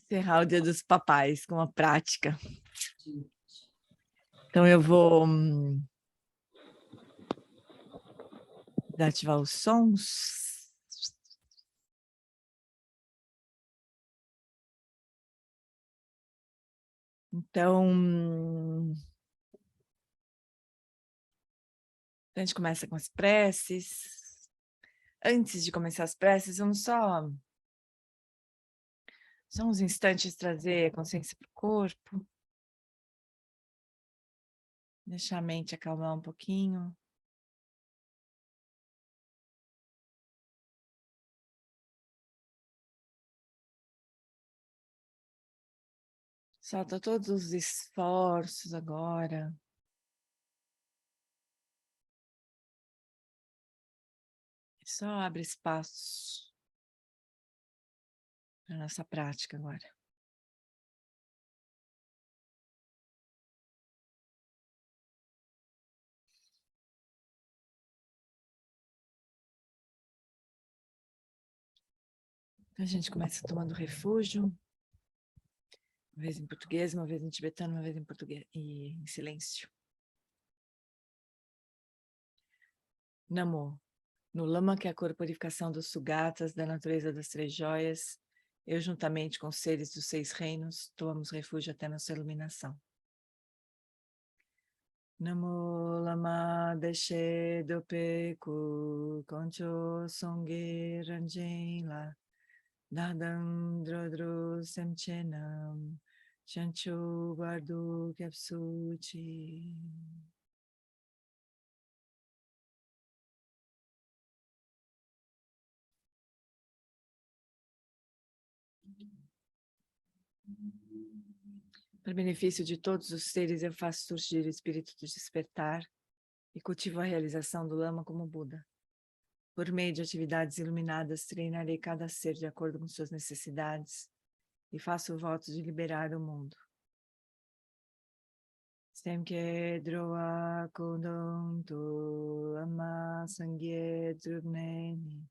Encerrar o Dia dos Papais com a prática. Então, eu vou desativar os sons. Então, a gente começa com as preces. Antes de começar as preces, vamos só uns instantes trazer a consciência para o corpo. Deixar a mente acalmar um pouquinho. Solta todos os esforços agora. Só abre espaço para a nossa prática agora. Então, a gente começa tomando refúgio. Uma vez em português, uma vez em tibetano, uma vez em português e em silêncio. Namo. No Lama, que é a corporificação dos Sugatas, da natureza das três joias, eu, juntamente com os seres dos 6 reinos, tomamos refúgio até nossa iluminação. Namo Lama Deshe Dopeku Concho Songye Ranjela Dadam Drodro Semchenam Chanchu Bardu Kyapsuchi. Para benefício de todos os seres, eu faço surgir o espírito do despertar e cultivo a realização do Lama como Buda. Por meio de atividades iluminadas, treinarei cada ser de acordo com suas necessidades e faço o voto de liberar o mundo. Semke droa kondong tu ama sangye drubneni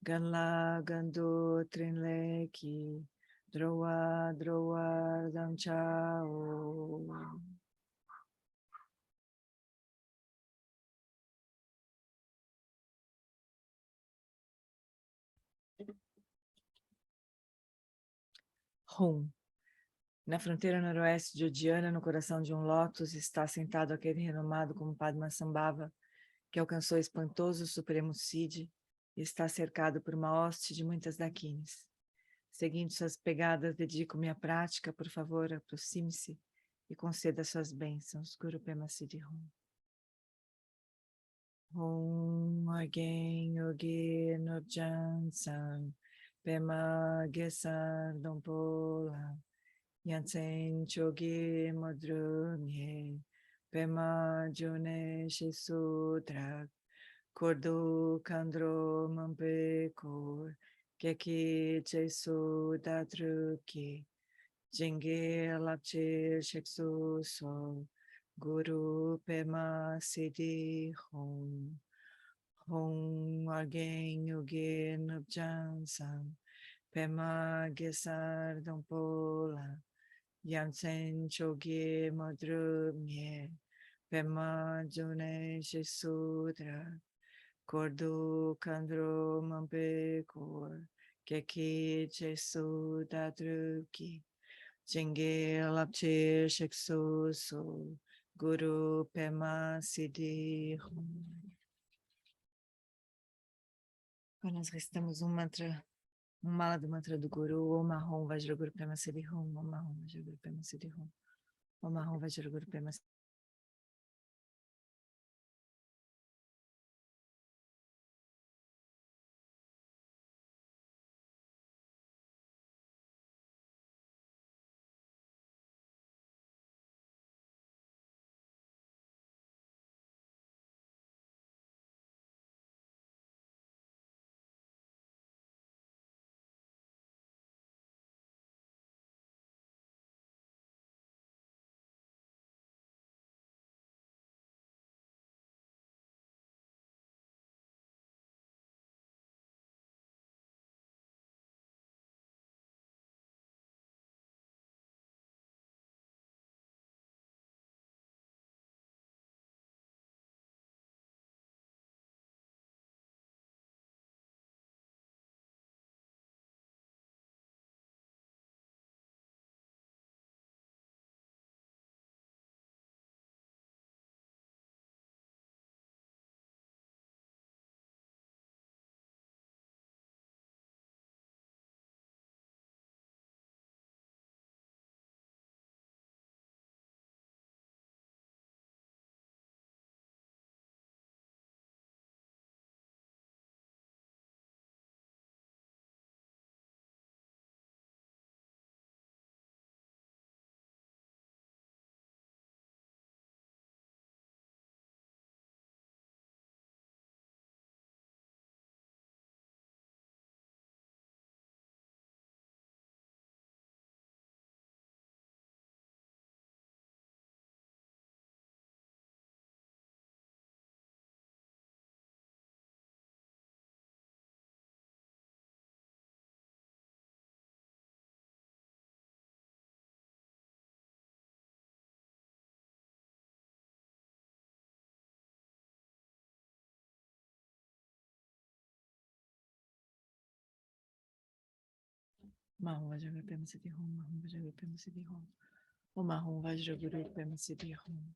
ganla gando trinleki droa droa dam chao. Hum. Na fronteira noroeste de Udiana, no coração de um lótus, está sentado aquele renomado como Padmasambhava, que alcançou o espantoso Supremo Siddhi e está cercado por uma hoste de muitas dakines. Seguindo suas pegadas, dedico minha prática, por favor, aproxime-se e conceda suas bênçãos. Guru Pema Siddhi Hum. Hum Argen Yogi Nurjan San Pema Gesar Dompola Yansen Chogi Madrunye Pema June Shesudrak Kordo Kandro Mampekor Keki Jesu Dadruki Jinge Lapche Sheksu So Guru Pema Siddhi Hum. Hum Argen Yogi Nubjan Sam Pema Gesar Dompola Yansen Chogi Madrumye Pema June Shesudra Kordu Kandro Mampekor Keki Jesu Dadruki Jinge Lapche Sheksu So Guru Pema Siddhi Hum. Agora nós recitamos um mantra, um mala do mantra do Guru, Om Ahom Vajraguru Pema Siddhi Hum, Om Ahom Vajraguru Pema Siddhi Hum, Om Ahom Vajraguru Pema Mahum Vajraguru Siddhihom, Mahum Vajraguru Siddhihom, O Mahum Vajraguru Siddhihom.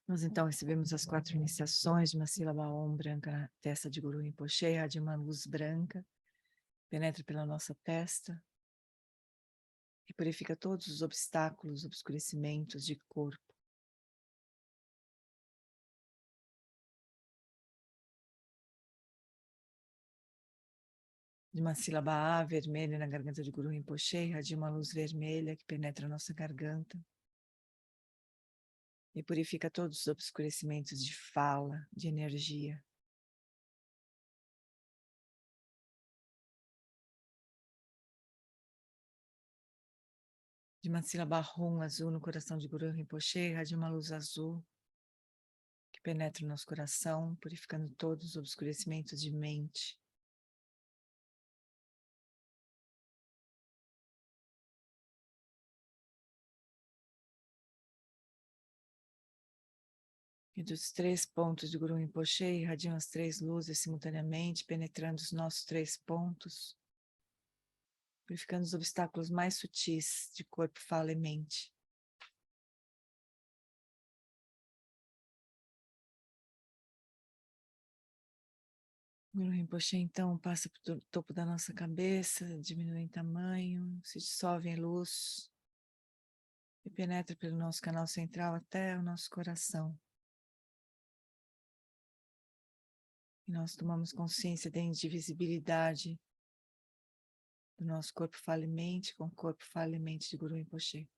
Nós então recebemos as 4 iniciações de uma sílaba Om branca na testa de Guru Rinpoche, de uma luz branca, penetra pela nossa testa e purifica todos os obstáculos, obscurecimentos de corpo. De uma sílaba A vermelha na garganta de Guru Rinpoche, de uma luz vermelha que penetra a nossa garganta e purifica todos os obscurecimentos de fala, de energia. De uma sílaba Rum azul no coração de Guru Rinpoche, de uma luz azul que penetra o nosso coração, purificando todos os obscurecimentos de mente. E dos 3 pontos de Guru Rinpoche, irradiam as 3 luzes simultaneamente, penetrando os nossos 3 pontos, purificando os obstáculos mais sutis de corpo, fala e mente. Guru Rinpoche, então, passa pelo topo da nossa cabeça, diminui em tamanho, se dissolve em luz e penetra pelo nosso canal central até o nosso coração. E nós tomamos consciência da indivisibilidade do nosso corpo, fala e mente, com o corpo, fala e mente de Guru Rinpoche.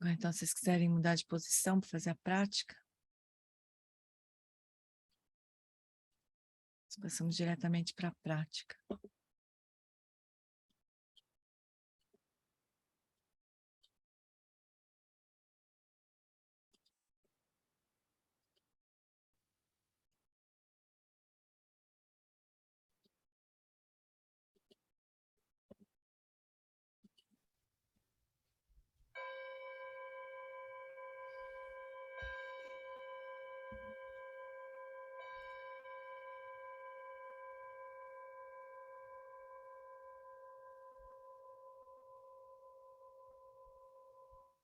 Agora, então, se vocês quiserem mudar de posição para fazer a prática, nós passamos diretamente para a prática.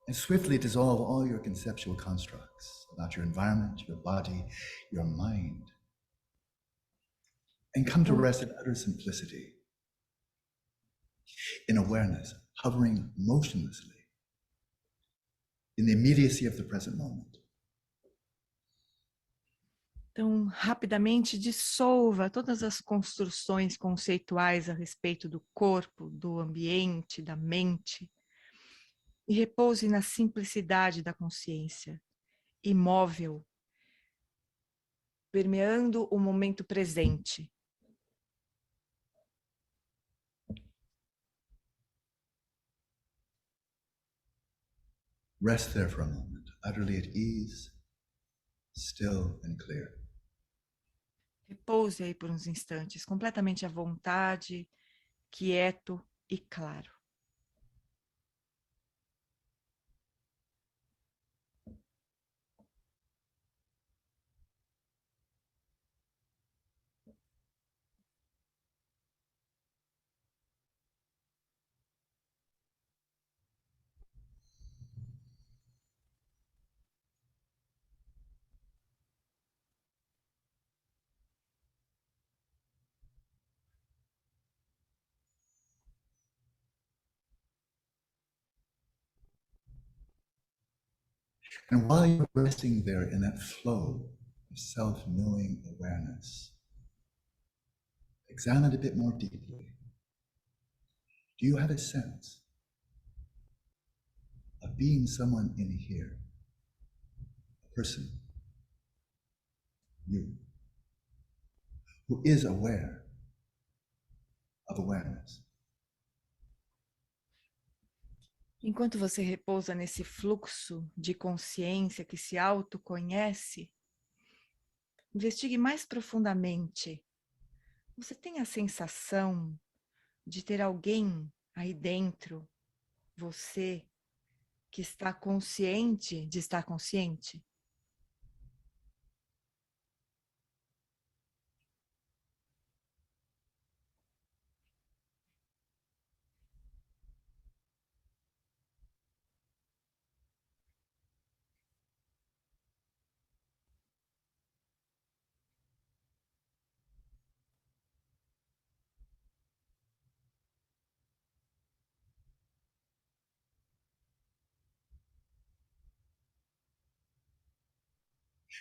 And swiftly dissolve all your conceptual constructs about your environment, your body, your mind, and come to rest in utter simplicity, in awareness, hovering motionlessly in the immediacy of the present moment. Então, rapidamente dissolva todas as construções conceituais a respeito do corpo, do ambiente, da mente, e repouse na simplicidade da consciência, imóvel, permeando o momento presente. Rest there for a moment, utterly at ease, still and clear. Repouse aí por uns instantes, completamente à vontade, quieto e claro. And while you're resting there in that flow of self-knowing awareness, examine it a bit more deeply. Do you have a sense of being someone in here, a person, you, who is aware of awareness? Enquanto você repousa nesse fluxo de consciência que se autoconhece, investigue mais profundamente. Você tem a sensação de ter alguém aí dentro, você, que está consciente de estar consciente?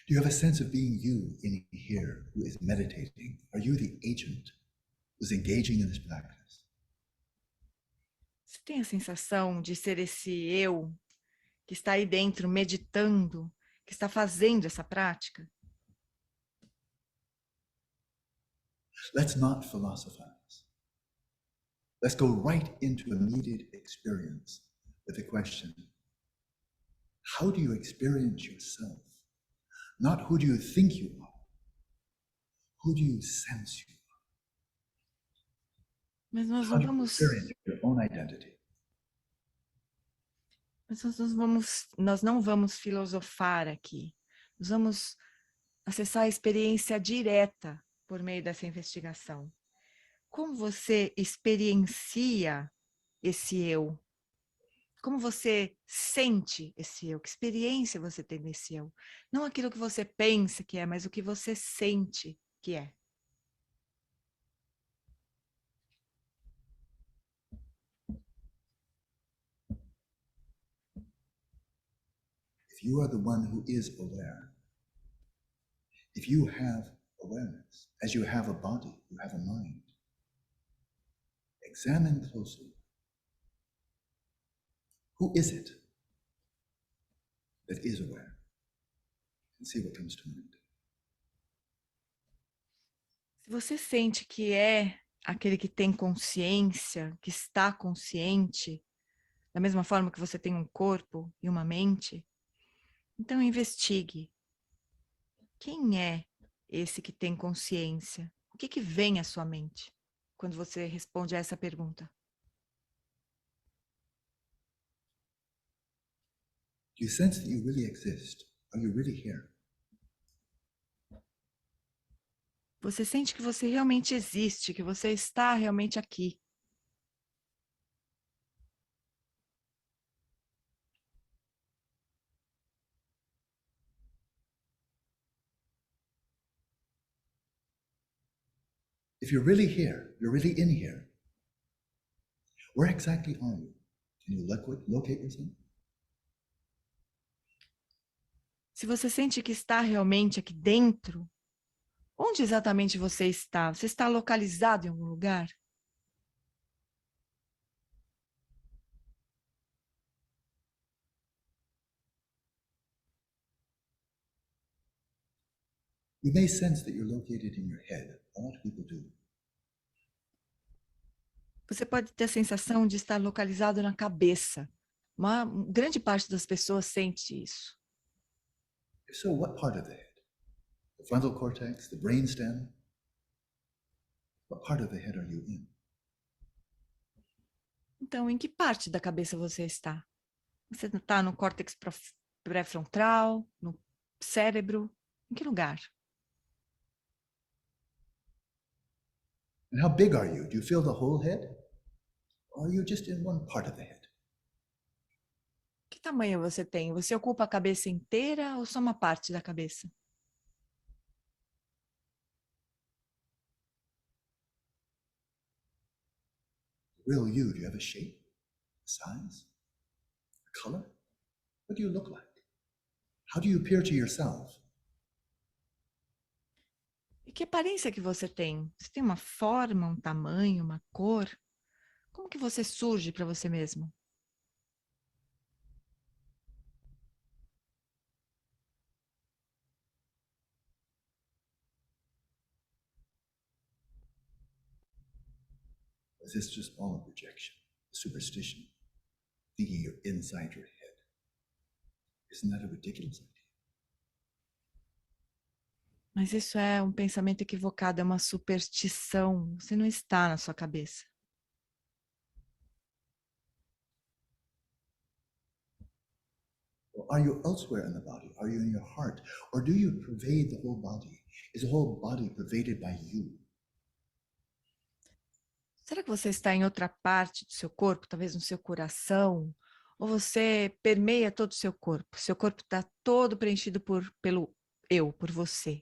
Do you have a sense of being you in here who is meditating? Are you the agent who's engaging in this practice? Você tem a sensação de ser esse eu que está aí dentro meditando, que está fazendo essa prática? Let's not philosophize. Let's go right into immediate experience with the question, how do you experience yourself? Not who do you think you are, who do you sense you are? Mas nós How não do you vamos, experience your own identity? nós não vamos filosofar aqui. Nós vamos acessar a experiência direta por meio dessa investigação. Como você experiencia esse eu? Como você sente esse eu? Que experiência você tem nesse eu? Não aquilo que você pensa que é, mas o que você sente que é. If you are the one who is aware, if you have awareness, as you have a body, you have a mind, examine closely. Who is it that is aware? And see what comes to mind. Se você sente que é aquele que tem consciência, que está consciente, da mesma forma que você tem um corpo e uma mente, então investigue. Quem é esse que tem consciência? O que vem à sua mente quando você responde a essa pergunta? Do you sense that you really exist? Are you really here? Você sente que você realmente existe, que você está realmente aqui. If you're really here, you're really in here, where exactly are you? Can you locate yourself? Se você sente que está realmente aqui dentro, onde exatamente você está? Você está localizado em algum lugar? You may sense that you're located in your head. A lot of people do. Você pode ter a sensação de estar localizado na cabeça. Uma grande parte das pessoas sente isso. If so, what part of the head? The frontal cortex, the brainstem? What part of the head are you in? Então, em que parte da cabeça você está? Você está no córtex pré-frontal, no cérebro? Em que lugar? And how big are you? Do you feel the whole head? Or are you just in one part of the head? Que tamanho você tem? Você ocupa a cabeça inteira ou só uma parte da cabeça? Real you, do you have a shape, a size, a color? What do you look like? How do you appear to yourself? E que aparência que você tem? Você tem uma forma, um tamanho, uma cor? Como que você surge para você mesmo? Is this just all a projection, a superstition, thinking you're inside your head? Isn't that a ridiculous idea? Mas isso é um pensamento equivocado, é uma superstição. Você não está na sua cabeça. Or are you elsewhere in the body? Are you in your heart? Or do you pervade the whole body? Is the whole body pervaded by you? Será que você está em outra parte do seu corpo, talvez no seu coração? Ou você permeia todo o seu corpo? Seu corpo está todo preenchido pelo eu, por você.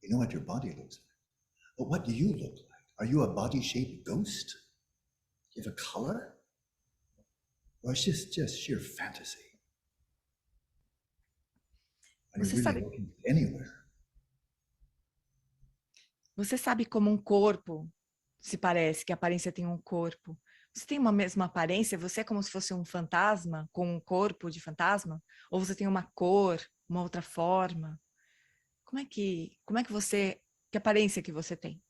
You know what your body looks like. But what do you look like? Are you a body-shaped ghost? Give a color? Or it's just sheer fantasy? Are you really looking anywhere? Você sabe como um corpo se parece, que a aparência tem um corpo. Você tem uma mesma aparência? Você é como se fosse um fantasma, com um corpo de fantasma? Ou você tem uma cor, uma outra forma? Que aparência que você tem?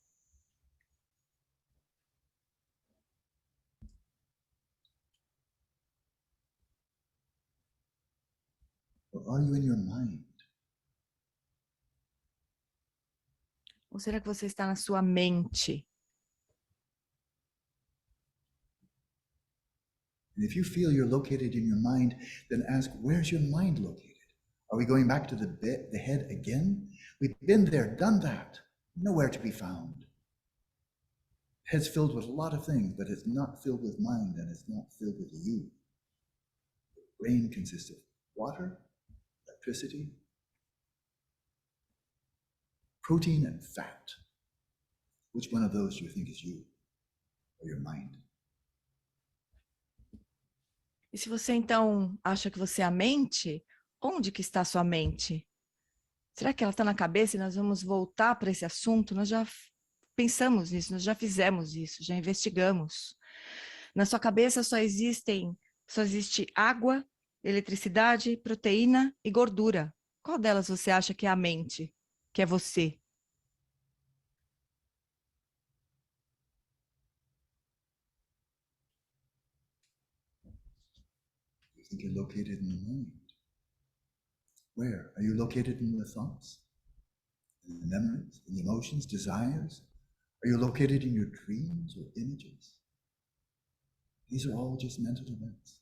Or are you in your mind? Ou será que você está na sua mente? And if you feel you're located in your mind, then ask, where's your mind located? Are we going back to the head again? We've been there, done that. Nowhere to be found. Head's filled with a lot of things, but it's not filled with mind, and it's not filled with you. The brain consists of water, electricity, protein, and fat. Which one of those do you think is you, or your mind? E se você, então, acha que você é a mente, onde que está a sua mente? Será que ela está na cabeça e nós vamos voltar para esse assunto? Nós já pensamos nisso, nós já fizemos isso, já investigamos. Na sua cabeça só existe água, eletricidade, proteína e gordura. Qual delas você acha que é a mente, que é você? You think you're located in the mind. Where? Are you located in the thoughts? In the memories, in the emotions, desires? Are you located in your dreams or images? These are all just mental events.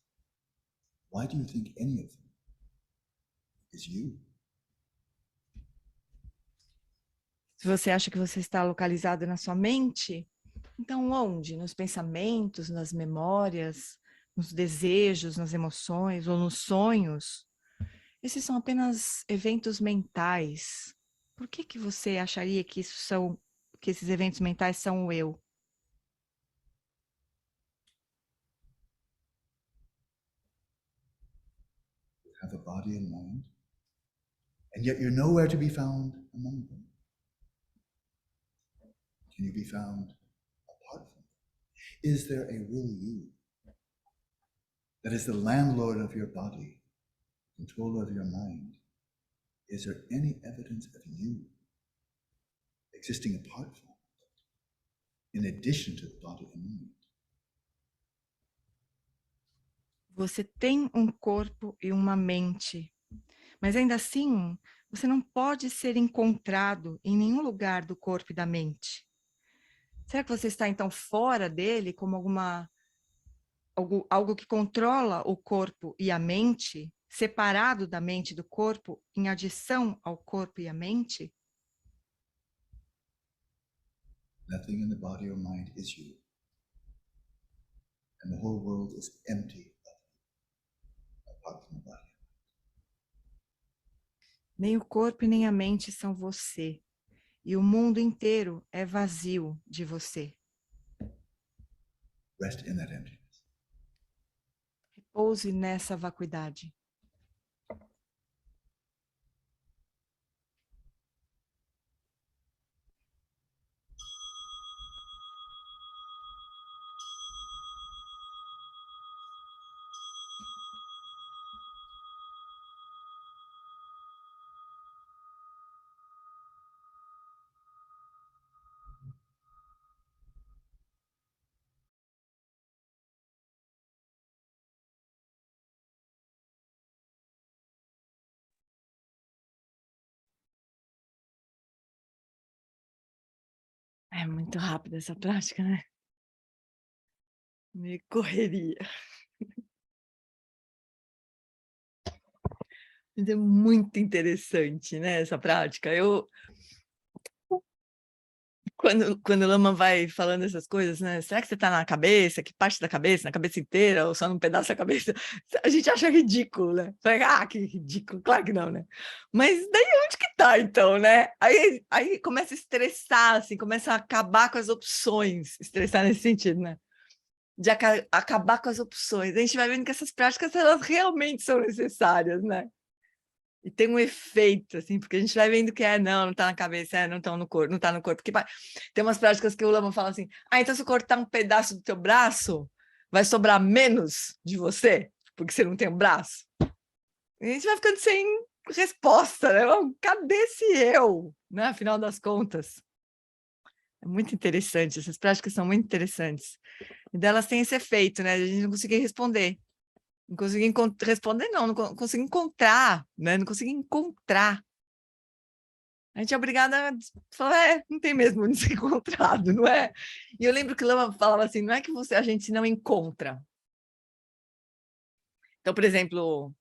Why do you think any of them is you? Se você acha que você está localizado na sua mente, então onde? Nos pensamentos, nas memórias, nos desejos, nas emoções ou nos sonhos? Esses são apenas eventos mentais. Por que você acharia que esses eventos mentais são o eu? You have a body and mind, and yet you're nowhere to be found among them. Can you be found apart from them? Is there a real you that is the landlord of your body, controller of your mind? Is there any evidence of you existing apart from it, in addition to the body and mind? Você tem um corpo e uma mente, mas ainda assim, você não pode ser encontrado em nenhum lugar do corpo e da mente. Será que você está, então, fora dele, como algo que controla o corpo e a mente, separado da mente e do corpo, em adição ao corpo e à mente? Nothing in the body or mind is you. And the whole world is empty apart from the body. Nem o corpo e nem a mente são você. E o mundo inteiro é vazio de você. Rest in that emptiness. Repouse nessa vacuidade. É muito rápida essa prática, né? Meio correria. Mas é muito interessante, né, essa prática. Quando o Lama vai falando essas coisas, né? Será que você está na cabeça? Que parte da cabeça? Na cabeça inteira? Ou só num pedaço da cabeça? A gente acha ridículo, né? Que ridículo. Claro que não, né? Mas daí onde que tá, então, né? Aí começa a estressar, assim, começa a acabar com as opções. Estressar nesse sentido, né? de acabar com as opções. A gente vai vendo que essas práticas, elas realmente são necessárias, né? E tem um efeito, assim, porque a gente vai vendo que não tá na cabeça, não tá no corpo, não tá no corpo. Tem umas práticas que o Lama fala assim, então se eu cortar um pedaço do teu braço, vai sobrar menos de você, porque você não tem um braço. E a gente vai ficando sem resposta, né? Cadê esse eu, né? Afinal das contas. É muito interessante, essas práticas são muito interessantes. E delas tem esse efeito, né? A gente não conseguir responder. Não consegui responder, não consegui encontrar, né? Não consegui encontrar. A gente é obrigada a falar, não tem mesmo onde ser encontrado, não é? E eu lembro que o Lama falava assim, não é que a gente não encontra. Então, por exemplo,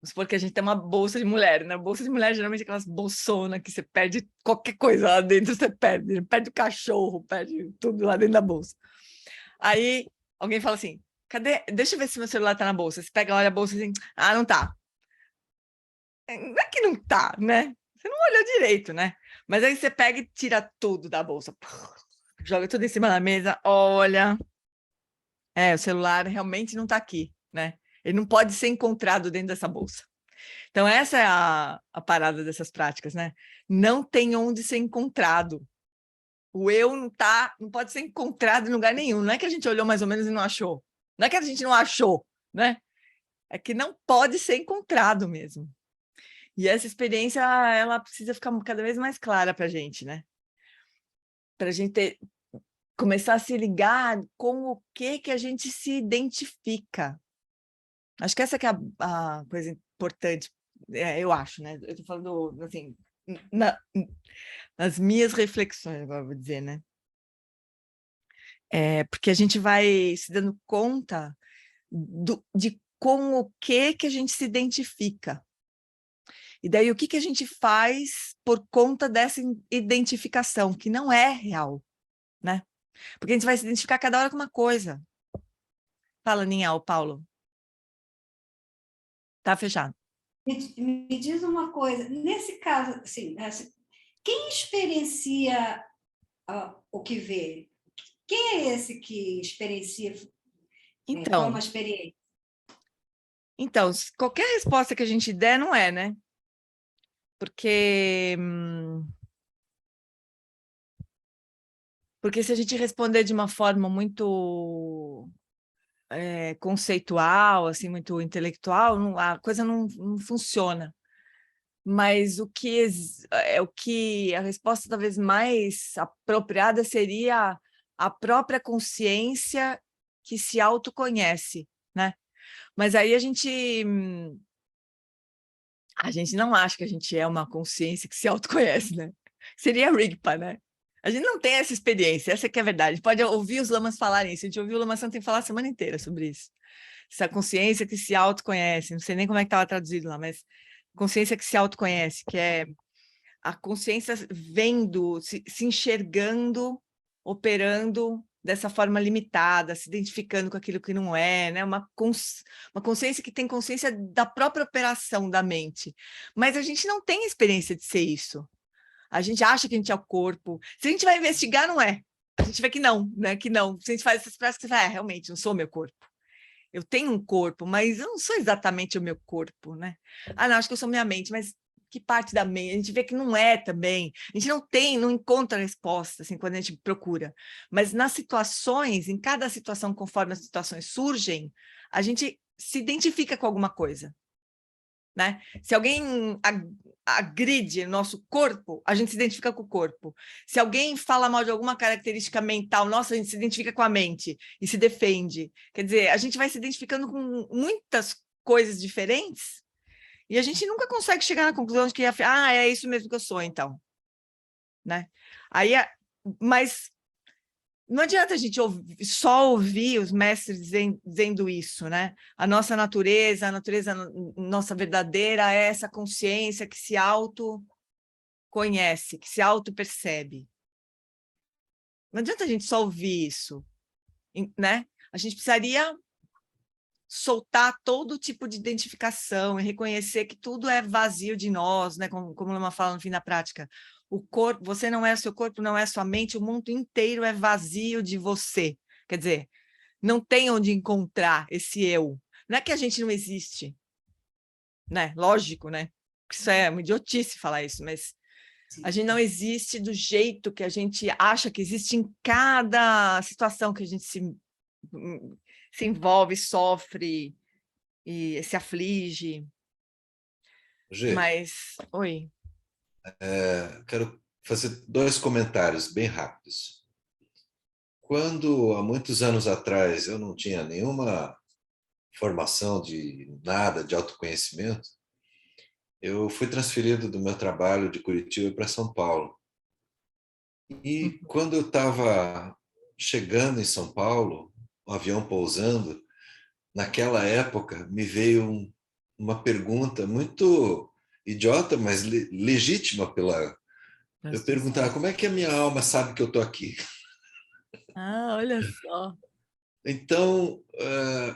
vamos supor que a gente tem uma bolsa de mulher, né? Bolsa de mulher geralmente é aquelas bolsonas que você perde qualquer coisa lá dentro, você perde o cachorro, perde tudo lá dentro da bolsa. Aí alguém fala assim, cadê? Deixa eu ver se meu celular tá na bolsa. Você pega, olha a bolsa assim, não tá. Não é que não tá, né? Você não olhou direito, né? Mas aí você pega e tira tudo da bolsa. Joga tudo em cima da mesa, olha. O celular realmente não tá aqui, né? Ele não pode ser encontrado dentro dessa bolsa. Então, essa é a parada dessas práticas, né? Não tem onde ser encontrado. O eu não pode ser encontrado em lugar nenhum. Não é que a gente olhou mais ou menos e não achou. Não é que a gente não achou, né? É que não pode ser encontrado mesmo. E essa experiência, ela precisa ficar cada vez mais clara para a gente, né? Para a gente começar a se ligar com o que a gente se identifica. Acho que essa que é a coisa importante, eu acho, né? Eu estou falando, assim, nas minhas reflexões, agora vou dizer, né? Porque a gente vai se dando conta de com o que a gente se identifica. E daí, o que a gente faz por conta dessa identificação, que não é real, né? Porque a gente vai se identificar cada hora com uma coisa. Fala, Ninhal, Paulo. Tá fechado. Me diz uma coisa, nesse caso, assim, quem experiencia o que vê? Quem é esse que experiencia, toma experiência? Então, qualquer resposta que a gente der não é, né? Porque se a gente responder de uma forma muito conceitual, assim, muito intelectual, a coisa não funciona. Mas o que a resposta talvez mais apropriada seria a própria consciência que se autoconhece, né? Mas aí a gente não acha que a gente é uma consciência que se autoconhece, né? Seria Rigpa, né? A gente não tem essa experiência, essa que é a verdade. A gente pode ouvir os lamas falarem isso, a gente ouviu o Lama Santen falar a semana inteira sobre isso. Essa consciência que se autoconhece, não sei nem como é que estava traduzido lá, mas consciência que se autoconhece, que é a consciência vendo, se enxergando, operando dessa forma limitada, se identificando com aquilo que não é, né? Uma consciência que tem consciência da própria operação da mente. Mas a gente não tem experiência de ser isso. A gente acha que a gente é o corpo. Se a gente vai investigar, não é. A gente vê que não, né? Que não. Se a gente faz essas práticas, você fala, realmente, não sou meu corpo. Eu tenho um corpo, mas eu não sou exatamente o meu corpo, né? Não, acho que eu sou minha mente, mas que parte da mente? A gente vê que não é também. A gente não encontra resposta, assim, quando a gente procura. Mas nas situações, em cada situação, conforme as situações surgem, a gente se identifica com alguma coisa, né? Se alguém agride nosso corpo, a gente se identifica com o corpo. Se alguém fala mal de alguma característica mental, nossa, a gente se identifica com a mente e se defende. Quer dizer, a gente vai se identificando com muitas coisas diferentes e a gente nunca consegue chegar na conclusão de que é isso mesmo que eu sou, então. Né? Aí, mas não adianta a gente só ouvir os mestres dizendo isso, né? A natureza nossa verdadeira é essa consciência que se autoconhece, que se autopercebe. Não adianta a gente só ouvir isso, né? A gente precisaria soltar todo tipo de identificação e reconhecer que tudo é vazio de nós, né? Como o Lama fala no fim da prática. O corpo, você não é seu corpo, não é sua mente, o mundo inteiro é vazio de você. Quer dizer, não tem onde encontrar esse eu. Não é que a gente não existe, né? Lógico, né? Isso é uma idiotice falar isso, mas a gente não existe do jeito que a gente acha que existe em cada situação que a gente se envolve, sofre e se aflige. Gê, Mas, oi. quero fazer 2 comentários bem rápidos. Quando, há muitos anos atrás, eu não tinha nenhuma formação de nada, de autoconhecimento, eu fui transferido do meu trabalho de Curitiba para São Paulo. E quando eu estava chegando em São Paulo, o avião pousando, naquela época me veio uma pergunta muito idiota, mas legítima pela... Eu perguntava, como é que a minha alma sabe que eu estou aqui? Ah, olha só. Então,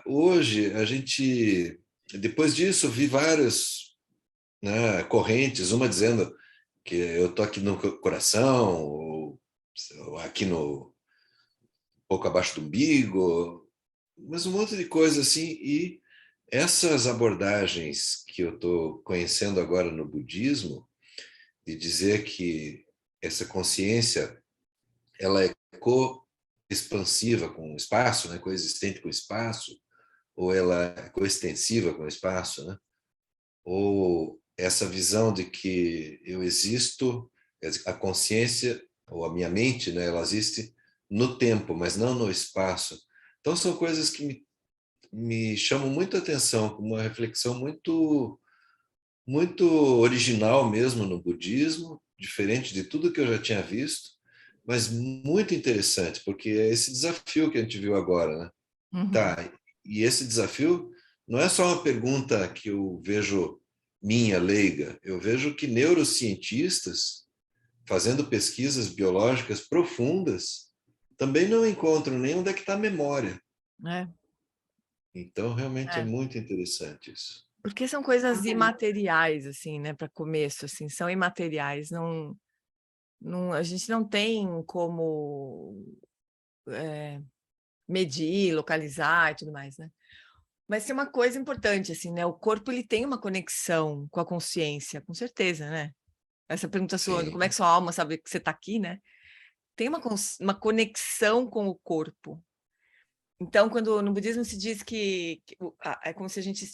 hoje, a gente... Depois disso, vi várias, né, correntes, uma dizendo que eu estou aqui no coração, ou aqui no pouco abaixo do umbigo, mas um monte de coisa assim. E essas abordagens que eu estou conhecendo agora no budismo, de dizer que essa consciência ela é co-expansiva com o espaço, né, coexistente com o espaço, ou ela é coextensiva com o espaço, né? Ou essa visão de que eu existo, a consciência ou a minha mente, né, ela existe no tempo, mas não no espaço. Então são coisas que me chamam muito a atenção, com uma reflexão muito original mesmo no budismo, diferente de tudo que eu já tinha visto, mas muito interessante, porque é esse desafio que a gente viu agora, né? Uhum. Tá, e esse desafio não é só uma pergunta que eu vejo minha, leiga, eu vejo que neurocientistas, fazendo pesquisas biológicas profundas, também não encontram nem onde é que está a memória. É, Então, realmente é é. muito interessante isso. Porque são coisas imateriais, assim, né? Para começo, assim, são imateriais. A gente não tem como medir, localizar e tudo mais, né? Mas tem uma coisa importante, assim, né? O corpo ele tem uma conexão com a consciência, com certeza, né? Essa pergunta sua, Sim, como é que sua alma sabe que você está aqui, né? Tem uma conexão com o corpo. Então, quando no budismo se diz que é como se a gente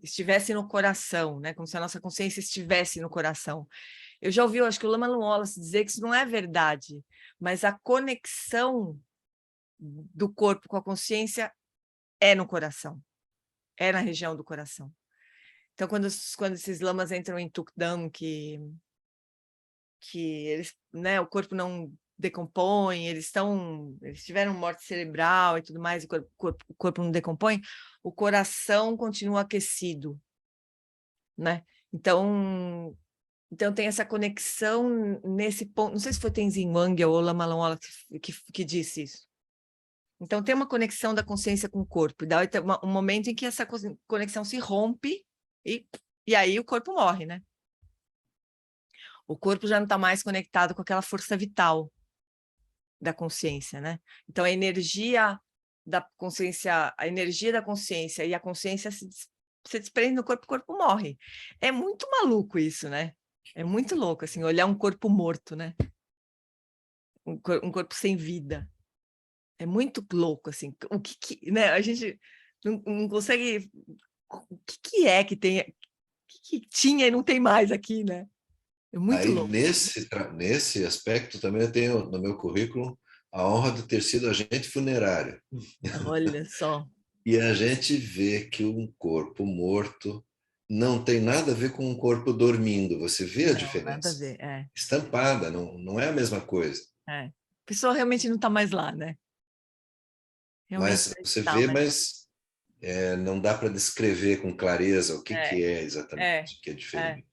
estivesse no coração, né? Como se a nossa consciência estivesse no coração. Eu já ouvi, eu acho que o Lama Wallace dizer que isso não é verdade, mas a conexão do corpo com a consciência é no coração, é na região do coração. Então, quando esses lamas entram em Tukdam, que eles, né, o corpo não decompõe, eles tiveram morte cerebral e tudo mais, o corpo não decompõe, o coração continua aquecido, né? Então tem essa conexão nesse ponto. Não sei se foi Tenzin Wangyal ou Lama Langola que disse isso. Então tem uma conexão da consciência com o corpo. E daí tem um momento em que essa conexão se rompe e aí o corpo morre, né? O corpo já não está mais conectado com aquela força vital da consciência, né? Então a energia da consciência e a consciência se desprende no corpo, o corpo morre. É muito maluco isso, né? É muito louco, assim, olhar um corpo morto, né? Um corpo sem vida. É muito louco, assim. Né? A gente não consegue... O que é que tem... O que tinha e não tem mais aqui, né? É muito aí louco. nesse aspecto também eu tenho no meu currículo a honra de ter sido agente funerário. Olha só. E a gente vê que um corpo morto não tem nada a ver com um corpo dormindo. Você vê a Não, nada a diferença. ver. Estampada, não é a mesma coisa. A pessoa realmente não está mais lá, né? Realmente Mas não você está, vê, mas... mas não dá para descrever com clareza o que é É, exatamente que é é, diferente.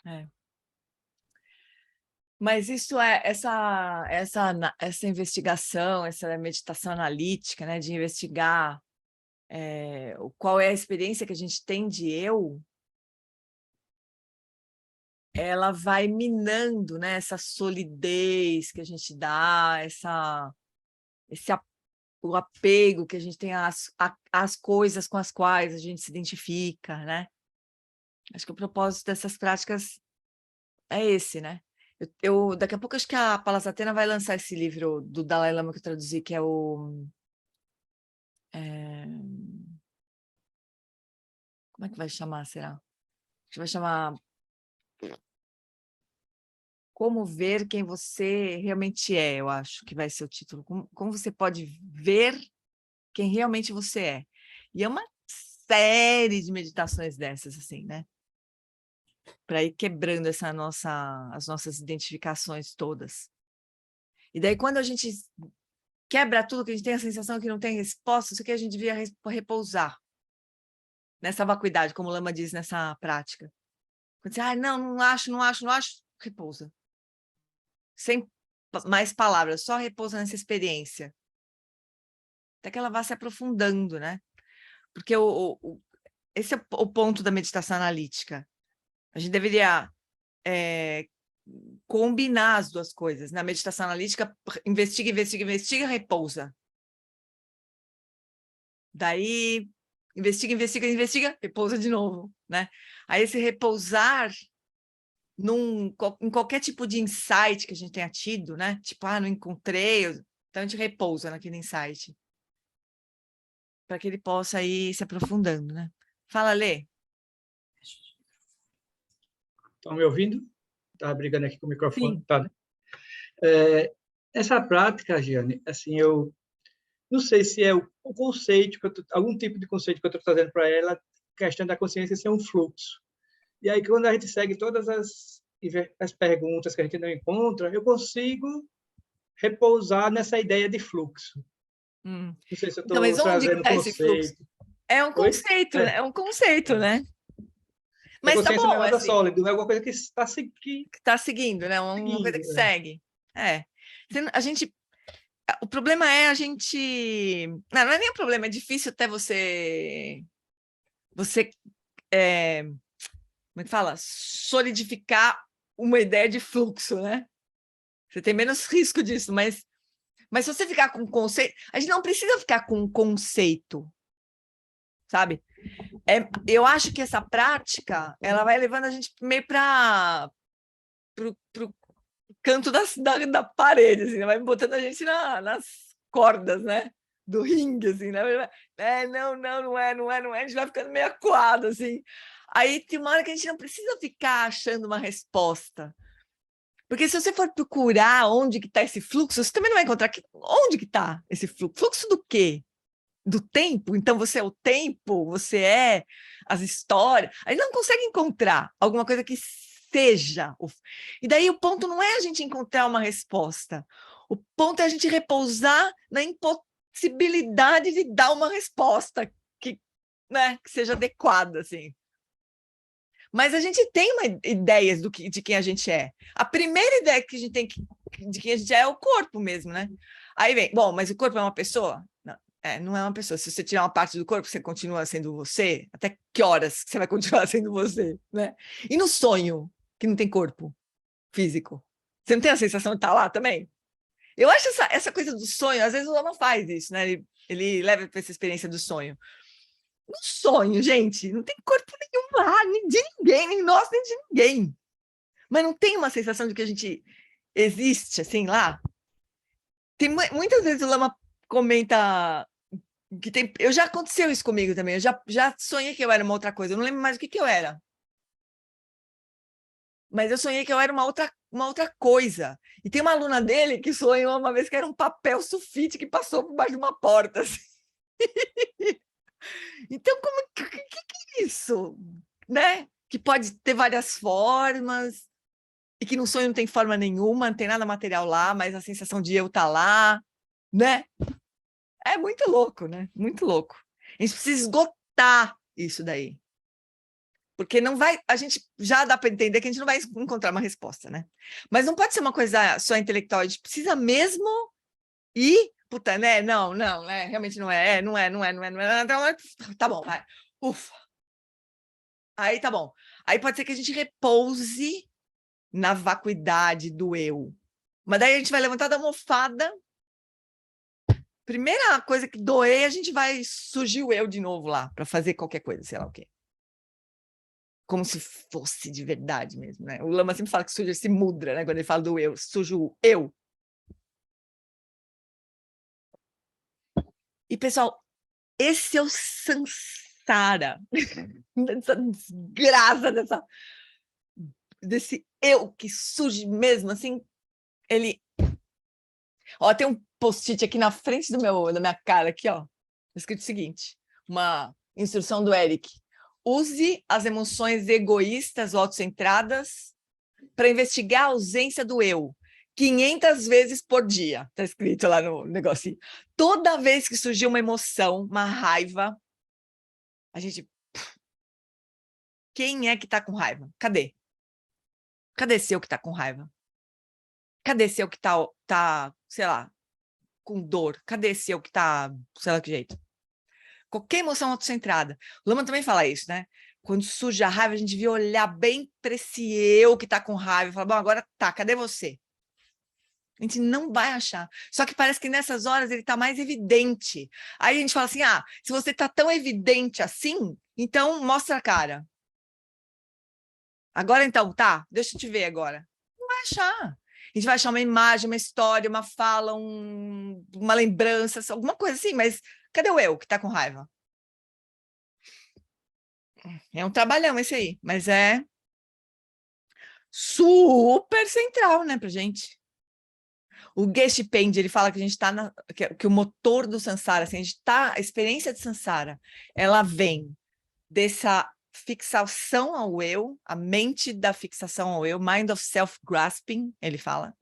é. Mas isso essa investigação, essa meditação analítica, né, de investigar qual é a experiência que a gente tem de eu, ela vai minando, né, essa solidez que a gente dá, esse o apego que a gente tem às coisas com as quais a gente se identifica, né? Acho que o propósito dessas práticas é esse, né? Daqui a pouco acho que a Palas Athena vai lançar esse livro do Dalai Lama que eu traduzi, que é o... como é que vai chamar, será? Acho que vai chamar Como Ver Quem Você Realmente É, eu acho que vai ser o título. Como você pode ver quem realmente você é. E é uma série de meditações dessas, assim, né? Para ir quebrando as nossas identificações todas. E daí, quando a gente quebra tudo, que a gente tem a sensação que não tem resposta, isso que a gente devia repousar nessa vacuidade, como o Lama diz nessa prática. Quando você, não acho, repousa. Sem mais palavras, só repousa nessa experiência. Até que ela vá se aprofundando, né? Porque esse é o ponto da meditação analítica. A gente deveria combinar as duas coisas. Na meditação analítica, investiga, repousa. Daí, investiga, repousa de novo, né? Aí esse repousar em qualquer tipo de insight que a gente tenha tido, né? Tipo, não encontrei, então a gente repousa naquele insight. Para que ele possa ir se aprofundando, né? Fala, Lê. Estão me ouvindo? Estava brigando aqui com o microfone. Sim. Tá, né? Essa prática, Giane, assim, eu não sei se é o conceito, algum tipo de conceito que eu estou trazendo para ela, questão da consciência ser um fluxo. E aí, quando a gente segue todas as perguntas que a gente não encontra, eu consigo repousar nessa ideia de fluxo. Não sei se eu estou mas onde trazendo está esse fluxo? É um conceito, né? É um conceito, né? Mas tá bom, não é nada assim, sólido, é alguma coisa que está seguindo. que está seguindo, né? Uma coisa que segue. A gente... O problema é a gente... Não é nem o problema, é difícil até você como é que fala? Solidificar uma ideia de fluxo, né? Você tem menos risco disso, mas se você ficar com conceito... A gente não precisa ficar com conceito, sabe? Eu acho que essa prática, ela vai levando a gente meio para o canto da parede, assim, vai botando a gente nas cordas, né? Do ringue, assim, né? Não é, a gente vai ficando meio acuado, assim. Aí tem uma hora que a gente não precisa ficar achando uma resposta. Porque se você for procurar onde que está esse fluxo, você também não vai encontrar onde que está esse fluxo. Fluxo do quê? Do tempo? Então você é o tempo, você é as histórias. A gente não consegue encontrar alguma coisa que seja. E daí o ponto não é a gente encontrar uma resposta. O ponto é a gente repousar na impossibilidade de dar uma resposta que seja adequada, assim. Mas a gente tem ideias de quem a gente é. A primeira ideia que a gente tem de quem a gente é o corpo mesmo, né? Aí vem, bom, mas o corpo é uma pessoa? Não é uma pessoa. Se você tirar uma parte do corpo, você continua sendo você? Até que horas você vai continuar sendo você, né? E no sonho, que não tem corpo físico? Você não tem a sensação de estar lá também? Eu acho essa coisa do sonho, às vezes o Lama faz isso, né? Ele leva para essa experiência do sonho. No sonho, gente, não tem corpo nenhum lá, nem de ninguém, nem nosso, nem de ninguém. Mas não tem uma sensação de que a gente existe, assim, lá? Muitas vezes o Lama comenta que já aconteceu isso comigo também, eu já sonhei que eu era uma outra coisa, eu não lembro mais o que eu era. Mas eu sonhei que eu era uma outra coisa. E tem uma aluna dele que sonhou uma vez que era um papel sulfite que passou por baixo de uma porta. Assim. Então, que é isso? Né? Que pode ter várias formas, e que no sonho não tem forma nenhuma, não tem nada material lá, mas a sensação de eu estar lá, né? É muito louco, né? Muito louco. A gente precisa esgotar isso daí. Porque não vai, a gente já dá para entender que a gente não vai encontrar uma resposta, né? Mas não pode ser uma coisa só intelectual, a gente precisa mesmo ir, puta, né? Não, né? Realmente não é, não é. Então, tá bom, vai. Ufa. Aí tá bom. Aí pode ser que a gente repouse na vacuidade do eu. Mas daí a gente vai levantar da almofada Primeira coisa que doer, a gente vai surgir o eu de novo lá, para fazer qualquer coisa, sei lá o quê. Como se fosse de verdade mesmo, né? O Lama sempre fala que surge esse mudra, né? Quando ele fala do eu, surge o eu. E, pessoal, esse é o samsara. Dessa desgraça, desse eu que surge mesmo, assim, ele... Ó, tem um post-it aqui na frente da minha cara, aqui, ó, escrito o seguinte, uma instrução do Eric. Use as emoções egoístas ou autocentradas para investigar a ausência do eu. 500 vezes por dia, tá escrito lá no negocinho. Toda vez que surgir uma emoção, uma raiva, a gente... Quem é que tá com raiva? Cadê? Cadê esse eu que tá com raiva? Cadê esse eu que tá, sei lá, com dor? Cadê esse eu que tá, sei lá que jeito? Qualquer emoção autocentrada. O Lama também fala isso, né? Quando surge a raiva, a gente devia olhar bem para esse eu que tá com raiva e falar, bom, agora tá, cadê você? A gente não vai achar. Só que parece que nessas horas ele tá mais evidente. Aí a gente fala assim, se você tá tão evidente assim, então mostra a cara. Agora então, tá, deixa eu te ver agora. Não vai achar. A gente vai achar uma imagem, uma história, uma fala, uma lembrança, alguma coisa assim, mas cadê o eu que tá com raiva? É um trabalhão esse aí, mas é super central, né, pra gente. O Geshe Pende, ele fala que a gente tá que o motor do Sansara, assim, a experiência de Sansara, ela vem dessa fixação ao eu, a mente da fixação ao eu, mind of self-grasping, ele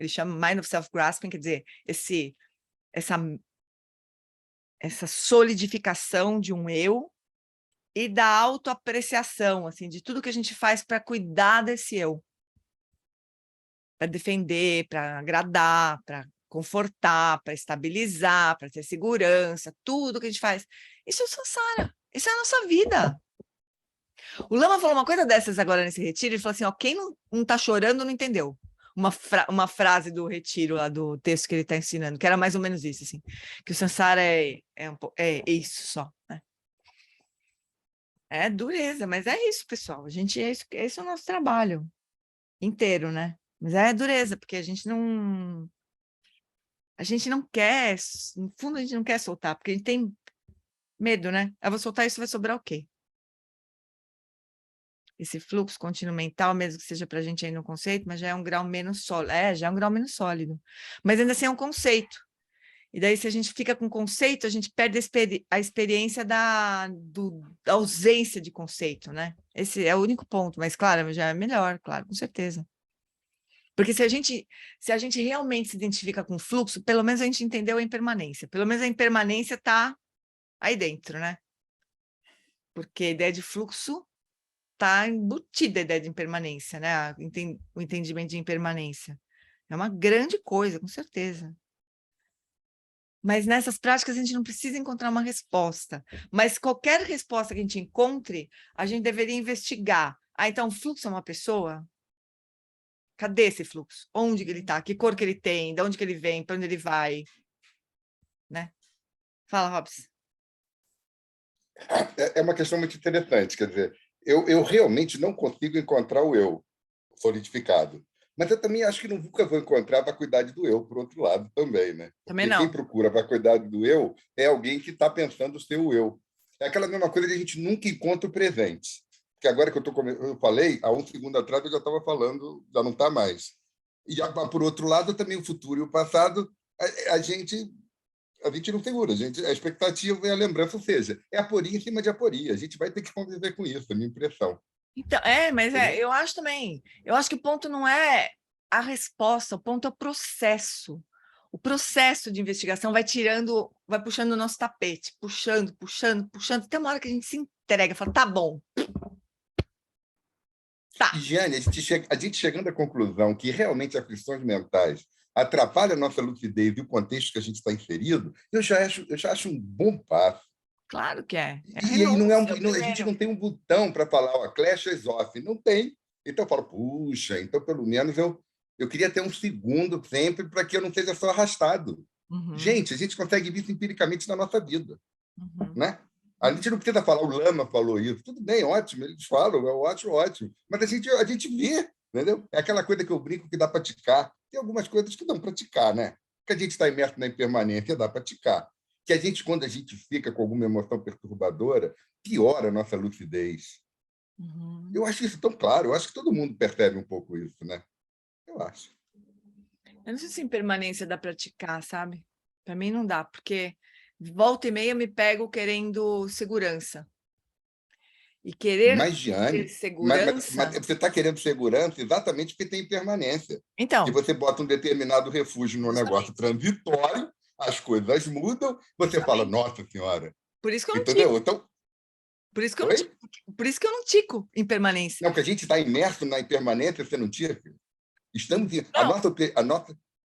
chama mind of self-grasping, quer dizer, essa solidificação de um eu e da autoapreciação, assim, de tudo que a gente faz para cuidar desse eu, para defender, para agradar, para confortar, para estabilizar, para ter segurança, tudo que a gente faz. Isso é o Sansara, isso é a nossa vida. O Lama falou uma coisa dessas agora nesse retiro, ele falou assim, ó, quem não tá chorando não entendeu. Uma frase do retiro lá do texto que ele está ensinando, que era mais ou menos isso, assim, que o Sansara é isso só, né? É dureza, mas é isso, pessoal. Esse é o nosso trabalho inteiro, né? Mas é dureza, porque a gente não quer, no fundo a gente não quer soltar, porque a gente tem medo, né? Eu vou soltar isso, vai sobrar o quê? Esse fluxo contínuo mental, mesmo que seja para a gente aí no conceito, mas já é um grau menos sólido. Já é um grau menos sólido. Mas ainda assim é um conceito. E daí, se a gente fica com conceito, a gente perde a experiência da ausência de conceito, né? Esse é o único ponto, mas claro, já é melhor, claro, com certeza. Porque se a gente realmente se identifica com o fluxo, pelo menos a gente entendeu a impermanência. Pelo menos a impermanência está aí dentro, né? Porque a ideia de fluxo está embutida a ideia de impermanência, né? O entendimento de impermanência. É uma grande coisa, com certeza. Mas nessas práticas a gente não precisa encontrar uma resposta. Mas qualquer resposta que a gente encontre, a gente deveria investigar. Então, o fluxo é uma pessoa? Cadê esse fluxo? Onde que ele está? Que cor que ele tem? De onde que ele vem? Para onde ele vai? Né? Fala, Robson. É uma questão muito interessante, quer dizer, eu realmente não consigo encontrar o eu solidificado, mas eu também acho que nunca vou encontrar a vacuidade do eu, por outro lado, também, né? Também Porque não. quem procura a vacuidade do eu é alguém que está pensando ser o eu. É aquela mesma coisa que a gente nunca encontra o presente. Porque agora que eu falei, há um segundo atrás eu já estava falando, já não está mais. E, por outro lado, também o futuro e o passado, a gente não segura, a expectativa e a lembrança, ou seja, é aporia em cima de aporia. A gente vai ter que conviver com isso, é a minha impressão. Então, mas eu acho também. Eu acho que o ponto não é a resposta, o ponto é o processo. O processo de investigação vai puxando o nosso tapete, puxando, até uma hora que a gente se entrega, fala, tá bom. Tá. E, Giane, a gente chegando à conclusão que realmente aflições mentais atrapalham a nossa lucidez e o contexto que a gente está inserido, eu já acho um bom passo. Claro que é. E aí a gente não tem um botão para falar, ó, clash is off. Não tem. Então eu falo, puxa, então pelo menos eu queria ter um segundo sempre para que eu não seja só arrastado. Uhum. Gente, a gente consegue ver isso empiricamente na nossa vida, Uhum. né? A gente não precisa falar, o Lama falou isso. Tudo bem, ótimo, eles falam, é ótimo, ótimo. Mas a gente vê, entendeu? É aquela coisa que eu brinco que dá para ticar. Tem algumas coisas que dão para ticar, né? Que a gente está imerso na impermanência, dá para ticar. Que a gente, quando a gente fica com alguma emoção perturbadora, piora a nossa lucidez. Uhum. Eu acho isso tão claro, eu acho que todo mundo percebe um pouco isso, né? Eu acho. Eu não sei se impermanência dá para praticar, sabe? Para mim não dá, porque volta e meia eu me pego querendo segurança. E querer Mas, ter Giane, segurança. você está querendo segurança exatamente porque tem impermanência. Se Então, você bota um determinado refúgio no negócio justamente, transitório, as coisas mudam, você fala, justamente. nossa senhora, Por isso que eu não entendeu? tico. Então, Por isso que eu não tico. oi? Por isso que eu não tico impermanência. Não, que a gente está imerso na impermanência, você não tira? Estamos, Não, que a não, gente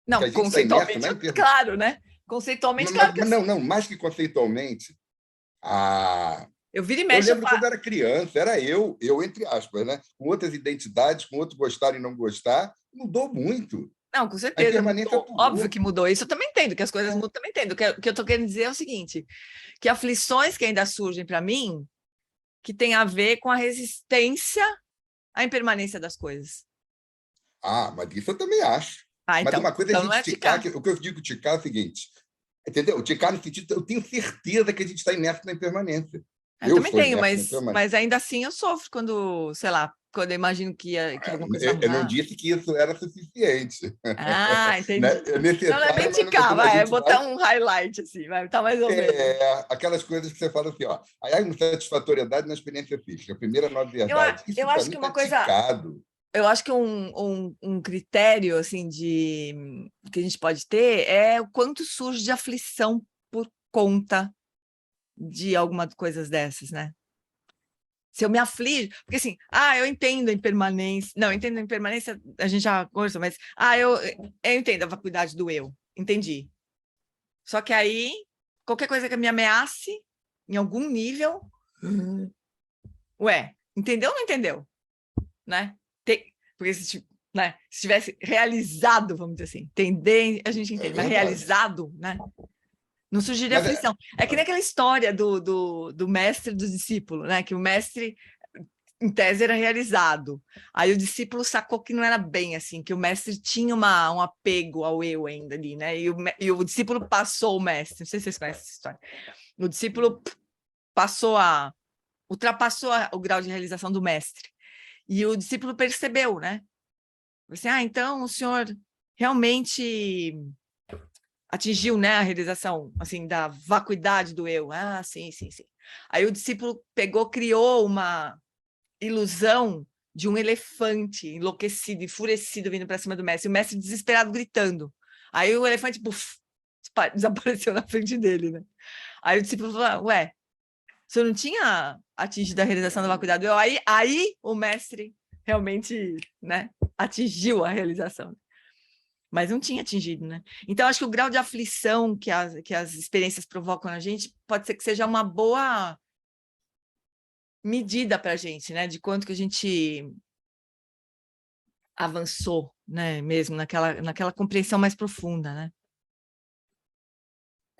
está imerso conceitualmente, na impermanência. claro, né? Conceitualmente, claro que eu Não, sei. não, mais que conceitualmente. Ah, Eu viro e eu mexo, eu lembro falo. quando era criança, era eu entre aspas, né? Com outras identidades, com outro gostar e não gostar, mudou muito. Não, com A certeza, impermanência mudou. Óbvio atuou. que mudou. Isso eu também entendo, que as coisas mudam, também entendo. O que eu estou querendo dizer é o seguinte: que aflições que ainda surgem para mim, que tem a ver com a resistência à impermanência das coisas. Ah, mas isso eu também acho. Ah, Mas então. uma coisa é a Então não gente é ticar, ticar. o que eu digo ticar é o seguinte, entendeu? Ticar no sentido, eu tenho certeza que a gente está imerso na impermanência. Eu Eu também estou tenho, imerso na impermanência. mas ainda assim eu sofro quando, sei lá, quando eu imagino que alguma coisa vai Eu não mudar. disse que isso era suficiente. Ah, Né? entendi. É Então não é bem necessário, mas ticar, quando a vai, é gente botar vai, um highlight, assim, vai, tá mais ou menos. aquelas coisas que você fala assim, ó, aí há insatisfatoriedade na experiência física, a primeira nova verdade. Eu Isso para acho mim que está uma coisa, ticado. eu acho que um critério, assim, que a gente pode ter é o quanto surge de aflição por conta de algumas coisas dessas, né? Se eu me aflijo, porque assim, eu entendo a impermanência, não, eu entendo a impermanência, a gente já conversou, mas, eu entendo a vacuidade do eu, entendi. Só que aí, qualquer coisa que me ameace, em algum nível, entendeu ou não entendeu? Né? Porque né, se tivesse realizado, vamos dizer assim, entender, a gente É entende, mas verdade. realizado, né? Não surgiria Mas aflição. É que nem aquela história do mestre e do discípulo, né? Que o mestre, em tese, era realizado. Aí o discípulo sacou que não era bem assim, que o mestre tinha um apego ao eu ainda ali, né? E o discípulo passou o mestre. Não sei se vocês conhecem essa história. O discípulo ultrapassou o grau de realização do mestre. E o discípulo percebeu, né? Assim, então o senhor realmente atingiu, né, a realização, assim, da vacuidade do eu. Ah, sim, sim, sim. Aí o discípulo criou uma ilusão de um elefante enlouquecido, enfurecido, vindo para cima do mestre, e o mestre desesperado gritando. Aí o elefante, puf, desapareceu na frente dele, né? Aí o discípulo falou, ué, o senhor não tinha atingido a realização da vacuidade do eu? Aí o mestre realmente, né, atingiu a realização. Mas não tinha atingido, né? Então, acho que o grau de aflição que as experiências provocam na gente pode ser que seja uma boa medida para a gente, né? De quanto que a gente avançou, né? Mesmo naquela compreensão mais profunda, né?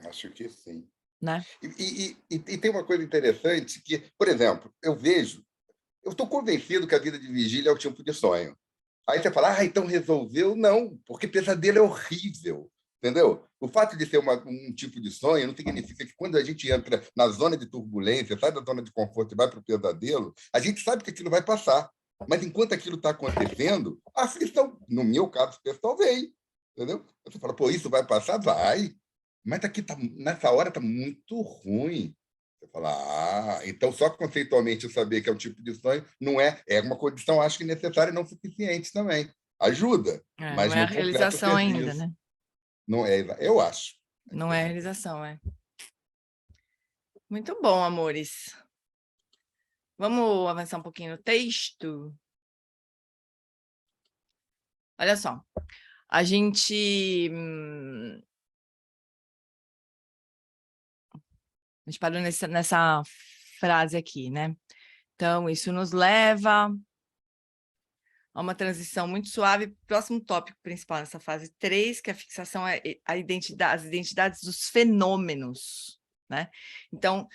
acho que sim. Né? E tem uma coisa interessante que, por exemplo, eu estou convencido que a vida de vigília é o tipo de sonho. Aí você fala, então resolveu? Não, porque pesadelo é horrível, entendeu? O fato de ser um tipo de sonho não significa que quando a gente entra na zona de turbulência, sai da zona de conforto e vai para o pesadelo, a gente sabe que aquilo vai passar. Mas enquanto aquilo está acontecendo, a aflição, no meu caso pessoal, vem, entendeu? Você fala, isso vai passar? Vai. Mas aqui nessa hora está muito ruim. Você fala, então só conceitualmente eu saber que é um tipo de sonho não é uma condição, acho que necessária e não suficiente também. Ajuda, Não mas é a não completa o realização ainda, serviço. né? Não é, eu acho. Não é a realização, é. Muito bom, amores. Vamos avançar um pouquinho no texto? Olha só. A gente parou nessa frase aqui, né? Então, isso nos leva a uma transição muito suave. Próximo tópico principal nessa fase 3, que a fixação é as identidades dos fenômenos, né? Então,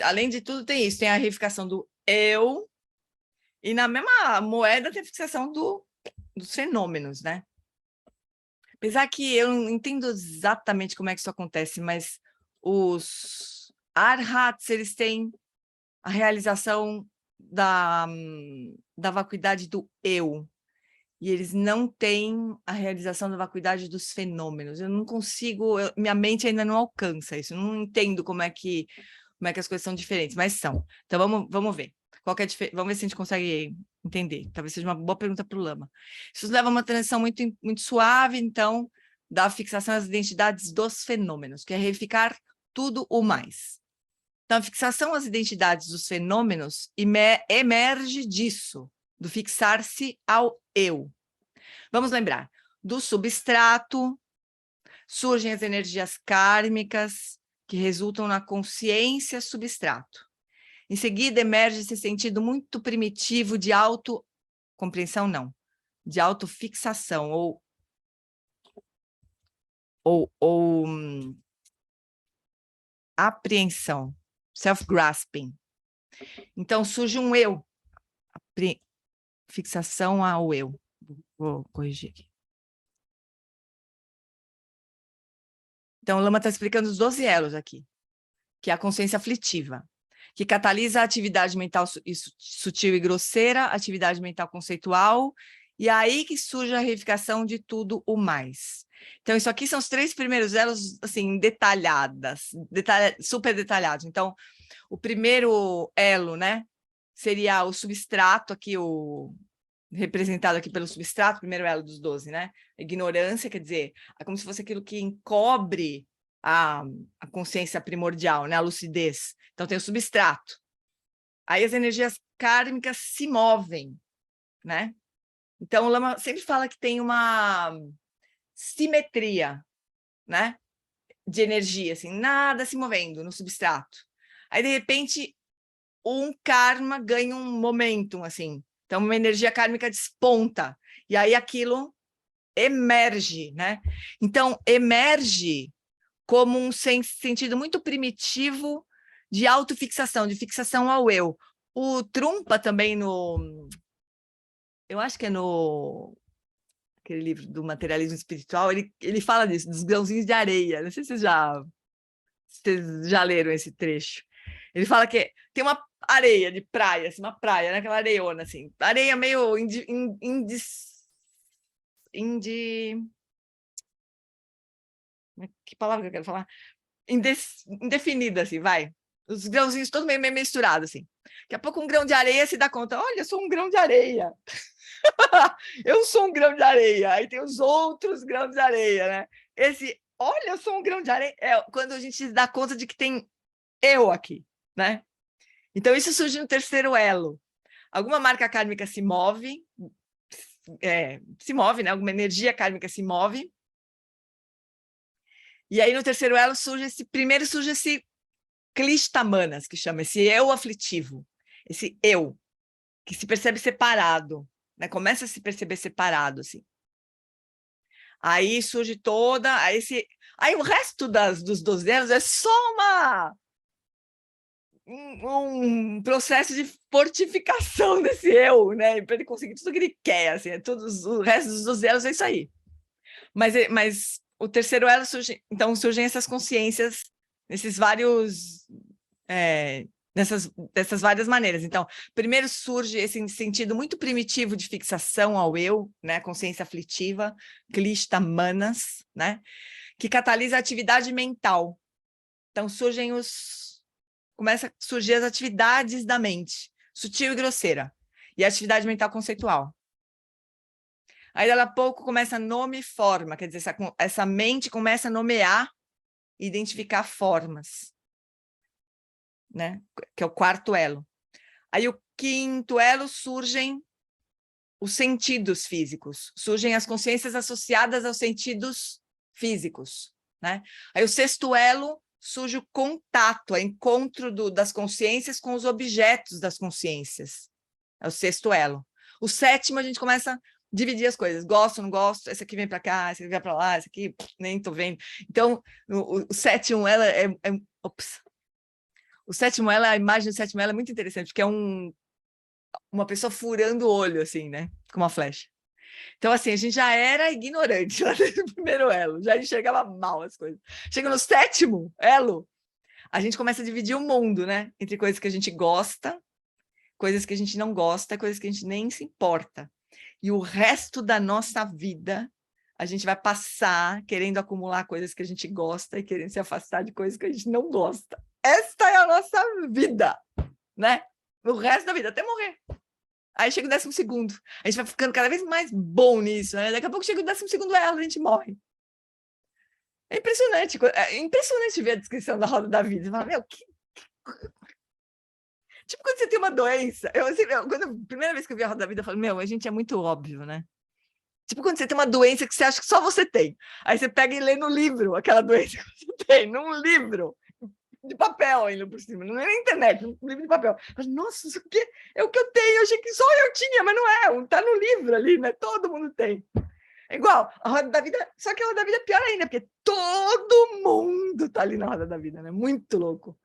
além de tudo, tem isso, tem a reificação do eu, e na mesma moeda tem a fixação dos fenômenos, né? Apesar que eu não entendo exatamente como é que isso acontece, mas os arhats, eles têm a realização da vacuidade do eu, e eles não têm a realização da vacuidade dos fenômenos. Eu não consigo, minha mente ainda não alcança isso, eu não entendo como é que as coisas são diferentes, mas são. Então, vamos ver. Vamos ver se a gente consegue entender. Talvez seja uma boa pergunta para o Lama. Isso leva a uma transição muito, muito suave, então, da fixação às identidades dos fenômenos, que é reificar tudo o mais. Então, a fixação às identidades dos fenômenos emerge disso, do fixar-se ao eu. Vamos lembrar, do substrato surgem as energias kármicas que resultam na consciência substrato. Em seguida, emerge esse sentido muito primitivo de autocompreensão, não, de autofixação ou apreensão, self-grasping. Então, surge um eu, fixação ao eu. Vou corrigir aqui. Então, o Lama está explicando os 12 elos aqui, que é a consciência aflitiva, que catalisa a atividade mental sutil e grosseira, a atividade mental conceitual, e aí que surge a reificação de tudo o mais. Então, isso aqui são os 3 primeiros elos, assim, super detalhados. Então, o primeiro elo, né, seria o substrato aqui, representado aqui pelo substrato, primeiro elo dos 12, né? Ignorância, quer dizer, é como se fosse aquilo que encobre a consciência primordial, né? A lucidez. Então, tem o substrato. Aí as energias kármicas se movem, né? Então, o Lama sempre fala que tem uma simetria, né? De energia, assim, nada se movendo no substrato. Aí, de repente, um karma ganha um momentum, assim. Então, uma energia kármica desponta. E aí, aquilo emerge, né? Então, emerge como um sentido muito primitivo de autofixação, de fixação ao eu. O Trungpa também eu acho que é aquele livro do materialismo espiritual, ele fala disso, dos grãozinhos de areia. Não sei se vocês já leram esse trecho. Ele fala que tem uma areia de praia, assim, uma praia, né? Aquela areiona, assim. Areia meio que palavra que eu quero falar? Indefinida, assim, vai. Os grãozinhos todos meio misturados, assim. Daqui a pouco um grão de areia se dá conta, olha, eu sou um grão de areia. Eu sou um grão de areia. Aí tem os outros grãos de areia, né? Olha, eu sou um grão de areia. É quando a gente se dá conta de que tem eu aqui, né? Então, isso surge no terceiro elo. Alguma marca kármica se move, né? Alguma energia kármica se move. E aí, no terceiro elo, surge esse Klishta-manas, que chama, esse eu aflitivo, esse eu, que se percebe separado, né? Começa a se perceber separado, assim. Aí surge aí o resto dos 12 elos é só um processo de fortificação desse eu, né? Para ele conseguir tudo que ele quer, assim, o resto dos 12 elos é isso aí. Mas o terceiro elo então surgem essas consciências nesses vários dessas várias maneiras. Então, primeiro surge esse sentido muito primitivo de fixação ao eu, né? Consciência aflitiva, Klishta-manas, né? Que catalisa a atividade mental. Então, começa a surgir as atividades da mente, sutil e grosseira, e a atividade mental conceitual. Aí, daqui a pouco, começa nome e forma, quer dizer, essa mente começa a nomear e identificar formas, né? Que é o quarto elo. Aí, o quinto elo, surgem os sentidos físicos, surgem as consciências associadas aos sentidos físicos, né? Aí, o sexto elo, surge o contato, o encontro das consciências com os objetos das consciências. É o sexto elo. O sétimo, a gente começa a dividir as coisas. Gosto, não gosto, esse aqui vem para cá, esse aqui vai para lá, esse aqui nem tô vendo. Então, o sétimo, ela ops. O sétimo, a imagem do sétimo, ela é muito interessante, porque é uma pessoa furando o olho, assim, né? Com uma flecha. Então, assim, a gente já era ignorante lá desde o primeiro elo, já enxergava mal as coisas. Chega no sétimo elo, a gente começa a dividir o mundo, né? Entre coisas que a gente gosta, coisas que a gente não gosta, coisas que a gente nem se importa. E o resto da nossa vida, a gente vai passar querendo acumular coisas que a gente gosta e querendo se afastar de coisas que a gente não gosta. Esta é a nossa vida, né? O resto da vida, até morrer. Aí chega o 12º. A gente vai ficando cada vez mais bom nisso, né? Daqui a pouco chega o 12º elo, a gente morre. É impressionante ver a descrição da roda da vida. Você fala, meu, tipo quando você tem uma doença. A primeira vez que eu vi a roda da vida, eu falei, meu, a gente é muito óbvio, né? Tipo quando você tem uma doença que você acha que só você tem. Aí você pega e lê no livro aquela doença que você tem, num livro de papel ainda por cima, não é na internet, um livro de papel. Mas, nossa, isso aqui é o que eu tenho, eu achei que só eu tinha, mas não é, tá no livro ali, né? Todo mundo tem. É igual, a roda da vida, só que a roda da vida é pior ainda, porque todo mundo tá ali na roda da vida, né? Muito louco.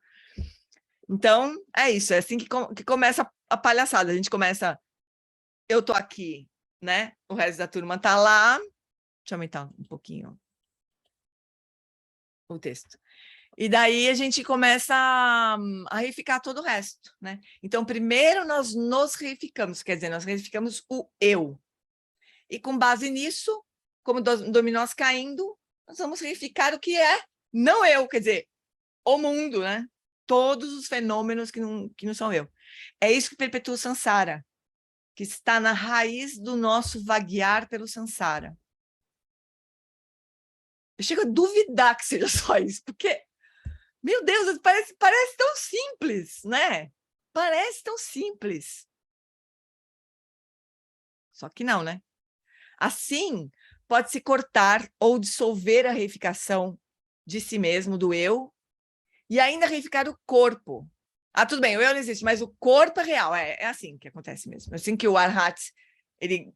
Então, é isso, é assim que começa a palhaçada. A gente começa, eu tô aqui, né? O resto da turma tá lá. Deixa eu aumentar um pouquinho o texto. E daí a gente começa a reificar todo o resto, né? Então, primeiro nós nos reificamos, quer dizer, nós reificamos o eu. E com base nisso, como dominós caindo, nós vamos reificar o que é não eu, quer dizer, o mundo, né? Todos os fenômenos que não são eu. É isso que perpetua o samsara, que está na raiz do nosso vaguear pelo samsara. Eu chego a duvidar que seja só isso, porque meu Deus, parece tão simples, né? Parece tão simples. Só que não, né? Assim, pode-se cortar ou dissolver a reificação de si mesmo, do eu, e ainda reificar o corpo. Ah, tudo bem, o eu não existe, mas o corpo é real. É assim que acontece mesmo. É assim que o Arhat, ele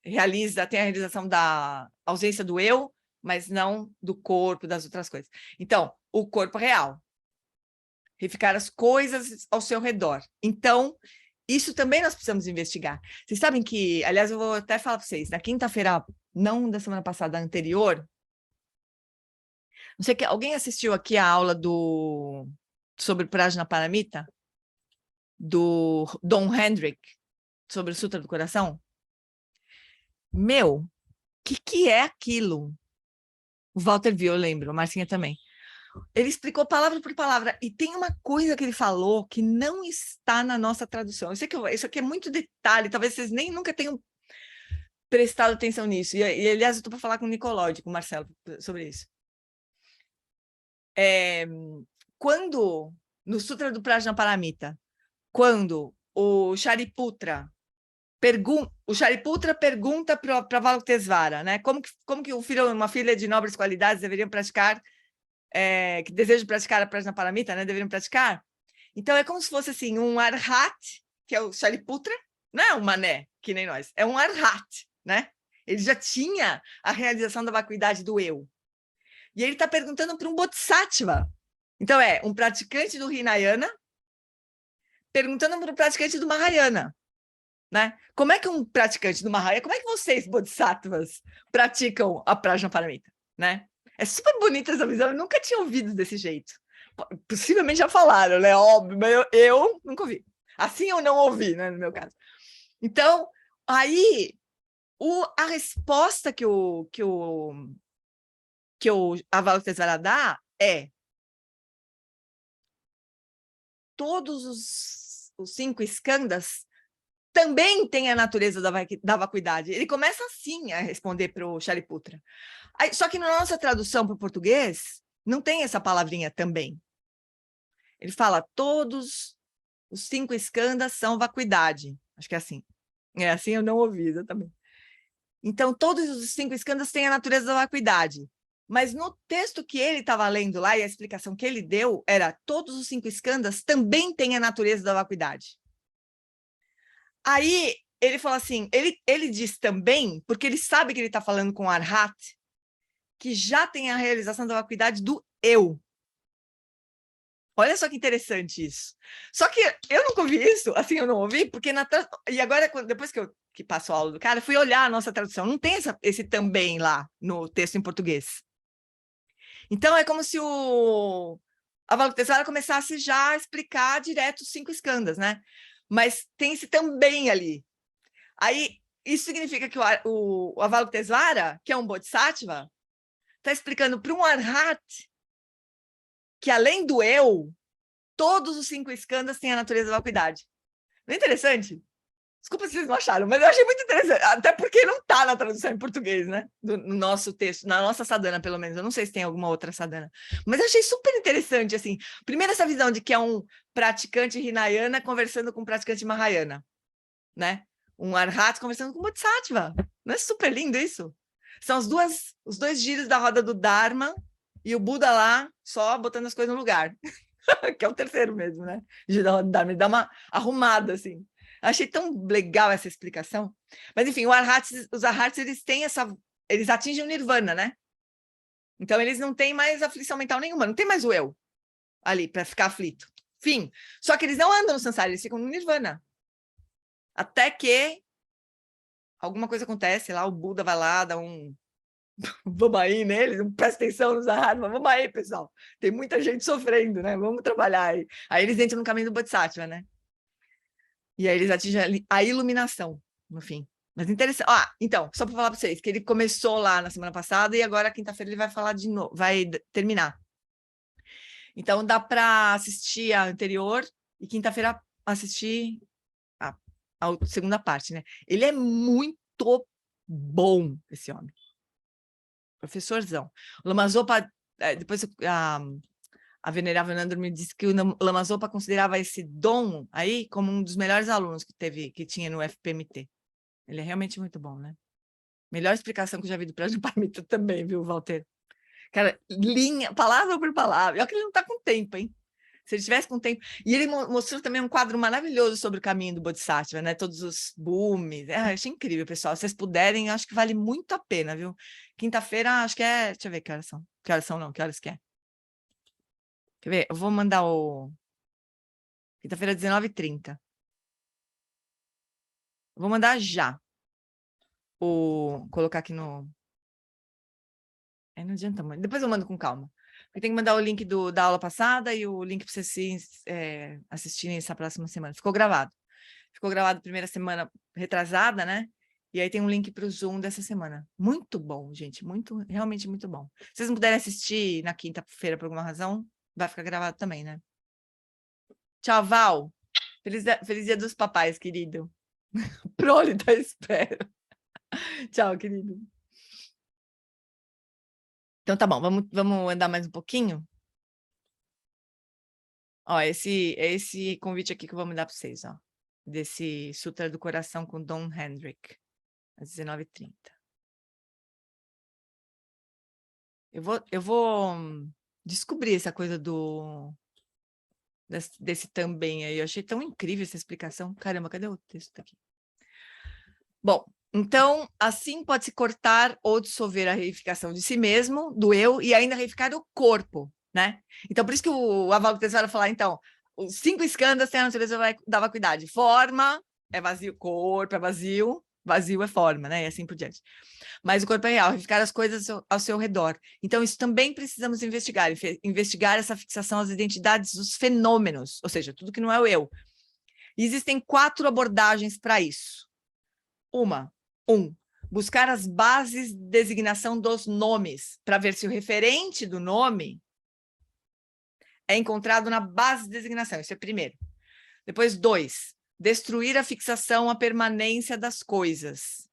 realiza, tem a realização da ausência do eu, mas não do corpo, das outras coisas. Então, o corpo real. Reificar as coisas ao seu redor. Então, isso também nós precisamos investigar. Vocês sabem que, aliás, eu vou até falar para vocês, na quinta-feira, não da semana passada, anterior, não sei que alguém assistiu aqui a aula sobre Prajnaparamita, do Don Hendrik, sobre o Sutra do Coração? Meu, o que é aquilo? O Walter viu, eu lembro, a Marcinha também. Ele explicou palavra por palavra, e tem uma coisa que ele falou que não está na nossa tradução. Eu sei que isso aqui é muito detalhe, talvez vocês nem nunca tenham prestado atenção nisso. E aliás, eu estou para falar com o Nicolodi, com o Marcelo, sobre isso. Quando, no Sutra do Prajnaparamita, quando o Shariputra pergunta para Avalokitesvara, né? Como que uma filha de nobres qualidades deveriam praticar, que desejam praticar a Prajnaparamita, né? Deveriam praticar. Então, é como se fosse assim, um Arhat, que é o Shariputra, não é um mané, que nem nós, é um Arhat, né? Ele já tinha a realização da vacuidade do eu. E ele está perguntando para um Bodhisattva. Então, é um praticante do Hinayana perguntando para um praticante do Mahayana. Né? Como é que um praticante do Mahayana, como é que vocês, Bodhisattvas, praticam a Prajnaparamita? Né? É super bonita essa visão, eu nunca tinha ouvido desse jeito. Possivelmente já falaram, né? Óbvio, mas eu nunca ouvi. Assim eu não ouvi, né, no meu caso. Então, aí, a resposta que o Avalokitesvara dá é: todos os 5 skandhas também têm a natureza da vacuidade. Ele começa assim a responder para o Shariputra. Só que na nossa tradução para o português, não tem essa palavrinha também. Ele fala, todos os 5 skandhas são vacuidade. Acho que é assim. É assim, eu não ouvi exatamente. Então, todos os 5 skandhas têm a natureza da vacuidade. Mas no texto que ele estava lendo lá, e a explicação que ele deu era, todos os 5 skandhas também têm a natureza da vacuidade. Aí ele falou assim, ele diz também, porque ele sabe que ele está falando com o Arhat, que já tem a realização da vacuidade do eu. Olha só que interessante isso. Só que eu nunca ouvi isso, assim, eu não ouvi, porque e agora, depois que passou a aula do cara, eu fui olhar a nossa tradução, não tem esse também lá no texto em português. Então, é como se o Avalokitesvara começasse já a explicar direto os 5 skandhas, né? Mas tem esse também ali. Aí, isso significa que o Avalokitesvara, que é um Bodhisattva, está explicando para um Arhat que, além do eu, todos os 5 skandhas têm a natureza da vacuidade. Não é interessante? Desculpa se vocês não acharam, mas eu achei muito interessante, até porque não está na tradução em português, né? No nosso texto, na nossa sadhana, pelo menos. Eu não sei se tem alguma outra sadhana. Mas eu achei super interessante, assim. Primeiro, essa visão de que é um praticante Hinayana conversando com um praticante Mahayana, né? Um Arhat conversando com um Bodhisattva. Não é super lindo isso? São os dois giros da roda do Dharma e o Buda lá só botando as coisas no lugar. Que é o terceiro mesmo, né? Giro da roda do Dharma. Ele dá uma arrumada, assim. Achei tão legal essa explicação. Mas, enfim, os Arhats, eles atingem o Nirvana, né? Então, eles não têm mais aflição mental nenhuma, não tem mais o eu ali para ficar aflito. Fim. Só que eles não andam no Sansara, eles ficam no Nirvana. Até que alguma coisa acontece lá, o Buda vai lá, dá um vamos aí neles, presta atenção nos Arhats, vamos aí, pessoal. Tem muita gente sofrendo, né? Vamos trabalhar aí. Aí eles entram no caminho do Bodhisattva, né? E aí eles atingem a iluminação, no fim. Mas interessante. Então, só para falar para vocês, que ele começou lá na semana passada e agora, quinta-feira, ele vai falar de novo, vai terminar. Então, dá para assistir a anterior e quinta-feira assistir a segunda parte, né? Ele é muito bom, esse homem. Professorzão. O Lama Zopa, depois a Venerável Nandro me disse que o Lama Zopa considerava esse dom aí como um dos melhores alunos que tinha no FPMT. Ele é realmente muito bom, né? Melhor explicação que eu já vi do Prajnaparamita também, viu, Walter? Cara, linha, palavra por palavra. Olha que ele não está com tempo, hein? Se ele tivesse com tempo... E ele mostrou também um quadro maravilhoso sobre o caminho do Bodhisattva, né? Todos os booms. Achei incrível, pessoal. Se vocês puderem, acho que vale muito a pena, viu? Quinta-feira, acho que é... Deixa eu ver que horas são. Que horas são, não. Que horas que é? Quer ver? Eu vou mandar o... Quinta-feira, 19h30. Vou mandar já. Colocar aqui no... não adianta muito. Depois eu mando com calma. Porque tem que mandar o link da aula passada e o link para vocês assistirem essa próxima semana. Ficou gravado. Ficou gravado primeira semana retrasada, né? E aí tem um link para o Zoom dessa semana. Muito bom, gente. Realmente muito bom. Se vocês não puderem assistir na quinta-feira por alguma razão, vai ficar gravado também, né? Tchau, Val. Feliz dia dos papais, querido. Prole da espera. Tchau, querido. Então tá bom, vamos andar mais um pouquinho? Ó, esse convite aqui que eu vou mandar para vocês, ó. Desse Sutra do Coração com Don Hendrik, às 19h30. Eu vou descobrir essa coisa desse também aí. Eu achei tão incrível essa explicação. Caramba, cadê o texto aqui? Bom, então, assim pode-se cortar ou dissolver a reificação de si mesmo, do eu, e ainda reificar o corpo, né? Então, por isso que o Avalokitesvara fala, então, os 5 skandhas têm a natureza da vacuidade. Forma é vazio, corpo é vazio, vazio é forma, né? E assim por diante. Mas o corpo é real, reificar as coisas ao seu redor. Então, isso também precisamos investigar. Investigar essa fixação às identidades dos fenômenos, ou seja, tudo que não é o eu. E existem 4 abordagens para isso. Buscar as bases de designação dos nomes, para ver se o referente do nome é encontrado na base de designação. Isso é primeiro. Depois, 2, destruir a fixação à permanência das coisas.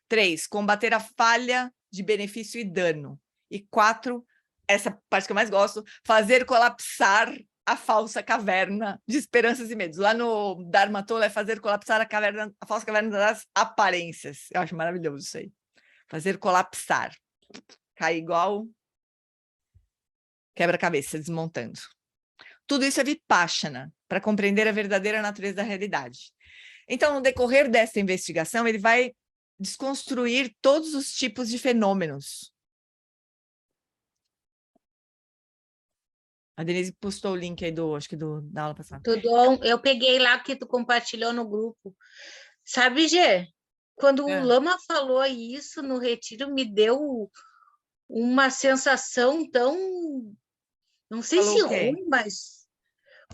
3, combater a falha de benefício e dano. E 4, essa parte que eu mais gosto, fazer colapsar a falsa caverna de esperanças e medos. Lá no Dharma Tola é fazer colapsar a falsa caverna das aparências. Eu acho maravilhoso isso aí. Fazer colapsar. Cai igual quebra-cabeça, desmontando. Tudo isso é Vipassana, para compreender a verdadeira natureza da realidade. Então, no decorrer dessa investigação, ele vai desconstruir todos os tipos de fenômenos. A Denise postou o link aí da aula passada. Tudo, eu peguei lá que tu compartilhou no grupo. Sabe, Gê, quando o Lama falou isso no retiro, me deu uma sensação tão, não sei se ruim, mas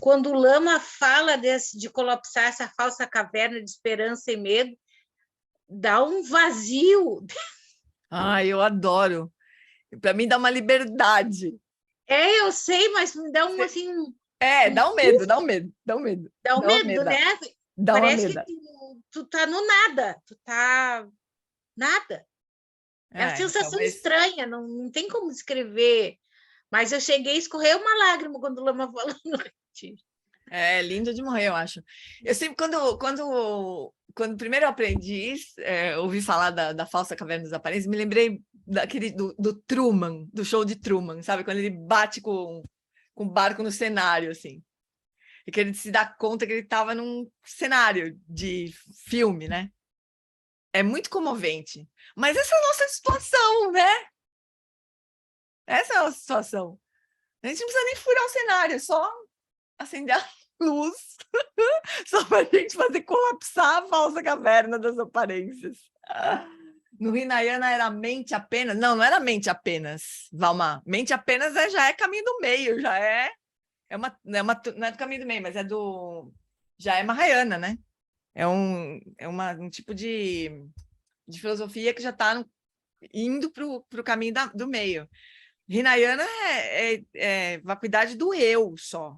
quando o Lama fala de colapsar essa falsa caverna de esperança e medo, dá um vazio. Eu adoro. Para mim dá uma liberdade. Eu sei, mas me dá um assim. Dá um medo, dá um medo, dá um medo. Dá um medo, né? Parece que tu tá no nada, tu tá nada. É uma sensação estranha, não tem como descrever. Mas eu cheguei a escorrer uma lágrima quando o Lama falou no retiro. É lindo de morrer, eu acho. Eu sempre, quando primeiro eu aprendi, ouvi falar da falsa caverna dos aparelhos, me lembrei do Truman, do show de Truman, sabe? Quando ele bate com o barco no cenário, assim. E que ele se dá conta que ele estava num cenário de filme, né? É muito comovente. Mas essa é a nossa situação, né? Essa é a nossa situação. A gente não precisa nem furar o cenário, é só acender a luz só para a gente fazer colapsar a falsa caverna das aparências. No Hinayana era mente apenas? Não era mente apenas, Valmar. Mente apenas já é caminho do meio, já não é do caminho do meio, mas já é Mahayana, né? É um tipo de filosofia que já está indo para o caminho do meio. Hinayana é vacuidade do eu só.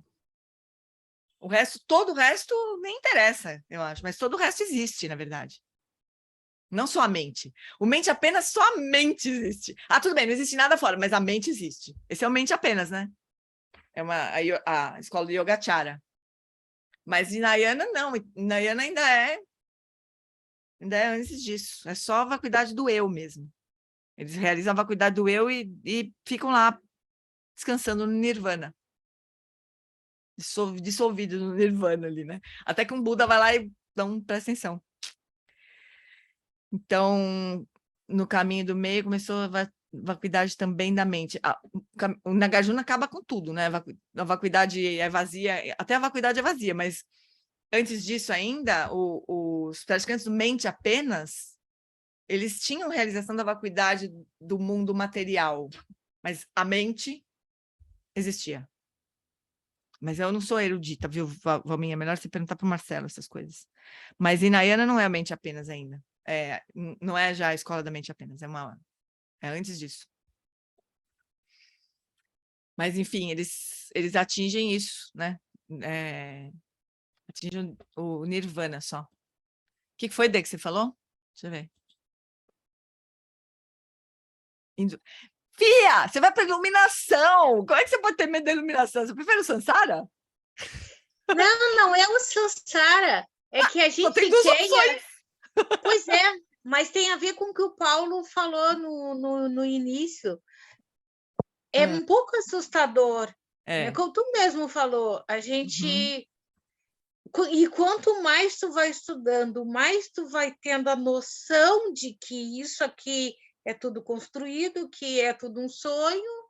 Todo o resto nem interessa, eu acho, mas todo o resto existe, na verdade. Não só a mente. O mente apenas, só a mente existe. Tudo bem, não existe nada fora, mas a mente existe. Esse é o mente apenas, né? É a escola do Yogacara. Mas Hinayana não. Hinayana ainda é antes disso. É só a vacuidade do eu mesmo. Eles realizam a vacuidade do eu e ficam lá descansando no Nirvana. Dissolvido no Nirvana ali, né? Até que um Buda vai lá e presta atenção. Então, no caminho do meio, começou a vacuidade também da mente. O Nagarjuna acaba com tudo, né? A vacuidade é vazia, até a vacuidade é vazia, mas antes disso ainda, os praticantes do mente apenas, eles tinham realização da vacuidade do mundo material, mas a mente existia. Mas eu não sou erudita, viu, Valminha? É melhor você perguntar para o Marcelo essas coisas. Mas Hinayana não é a mente apenas ainda. Não é já a escola da mente apenas, é antes disso. Mas, enfim, eles atingem isso, né? Atingem o Nirvana só. O que foi, Dê, que você falou? Deixa eu ver. Fia, você vai para iluminação. Como é que você pode ter medo da iluminação? Você prefere o Sansara? Não é o Sansara. É que a gente tem duas opções. Pois é, mas tem a ver com o que o Paulo falou no início. É um pouco assustador. Né? Como tu mesmo falou, a gente... E quanto mais tu vai estudando, mais tu vai tendo a noção de que isso aqui é tudo construído, que é tudo um sonho,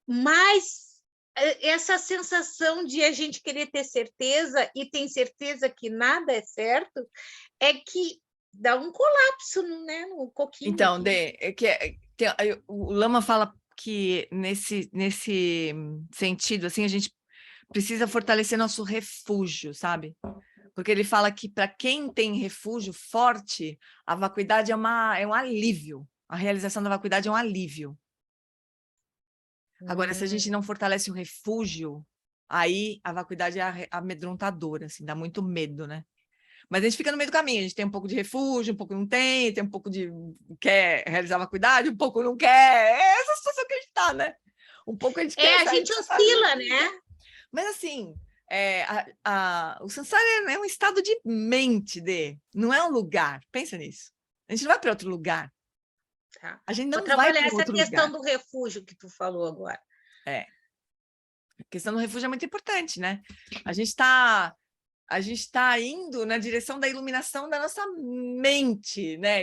mas essa sensação de a gente querer ter certeza e tem certeza que nada é certo, é que dá um colapso, né, no coquinho. Então, Dê, o Lama fala que nesse sentido, assim, a gente precisa fortalecer nosso refúgio, sabe? Porque ele fala que para quem tem refúgio forte, a vacuidade é um alívio. A realização da vacuidade é um alívio. Agora, se a gente não fortalece o refúgio, aí a vacuidade é amedrontadora, assim, dá muito medo, né? Mas a gente fica no meio do caminho, a gente tem um pouco de refúgio, um pouco não tem um pouco de quer realizar a vacuidade, um pouco não quer. É essa situação que a gente está, né? Um pouco a gente quer. A gente oscila, né? Mas assim, o Sansara é um estado de mente, não é um lugar. Pensa nisso. A gente não vai para outro lugar. Tá. A gente não vai para outro lugar. Essa questão do refúgio que tu falou agora. A questão do refúgio é muito importante, né? A gente está a gente está indo na direção da iluminação da nossa mente, né?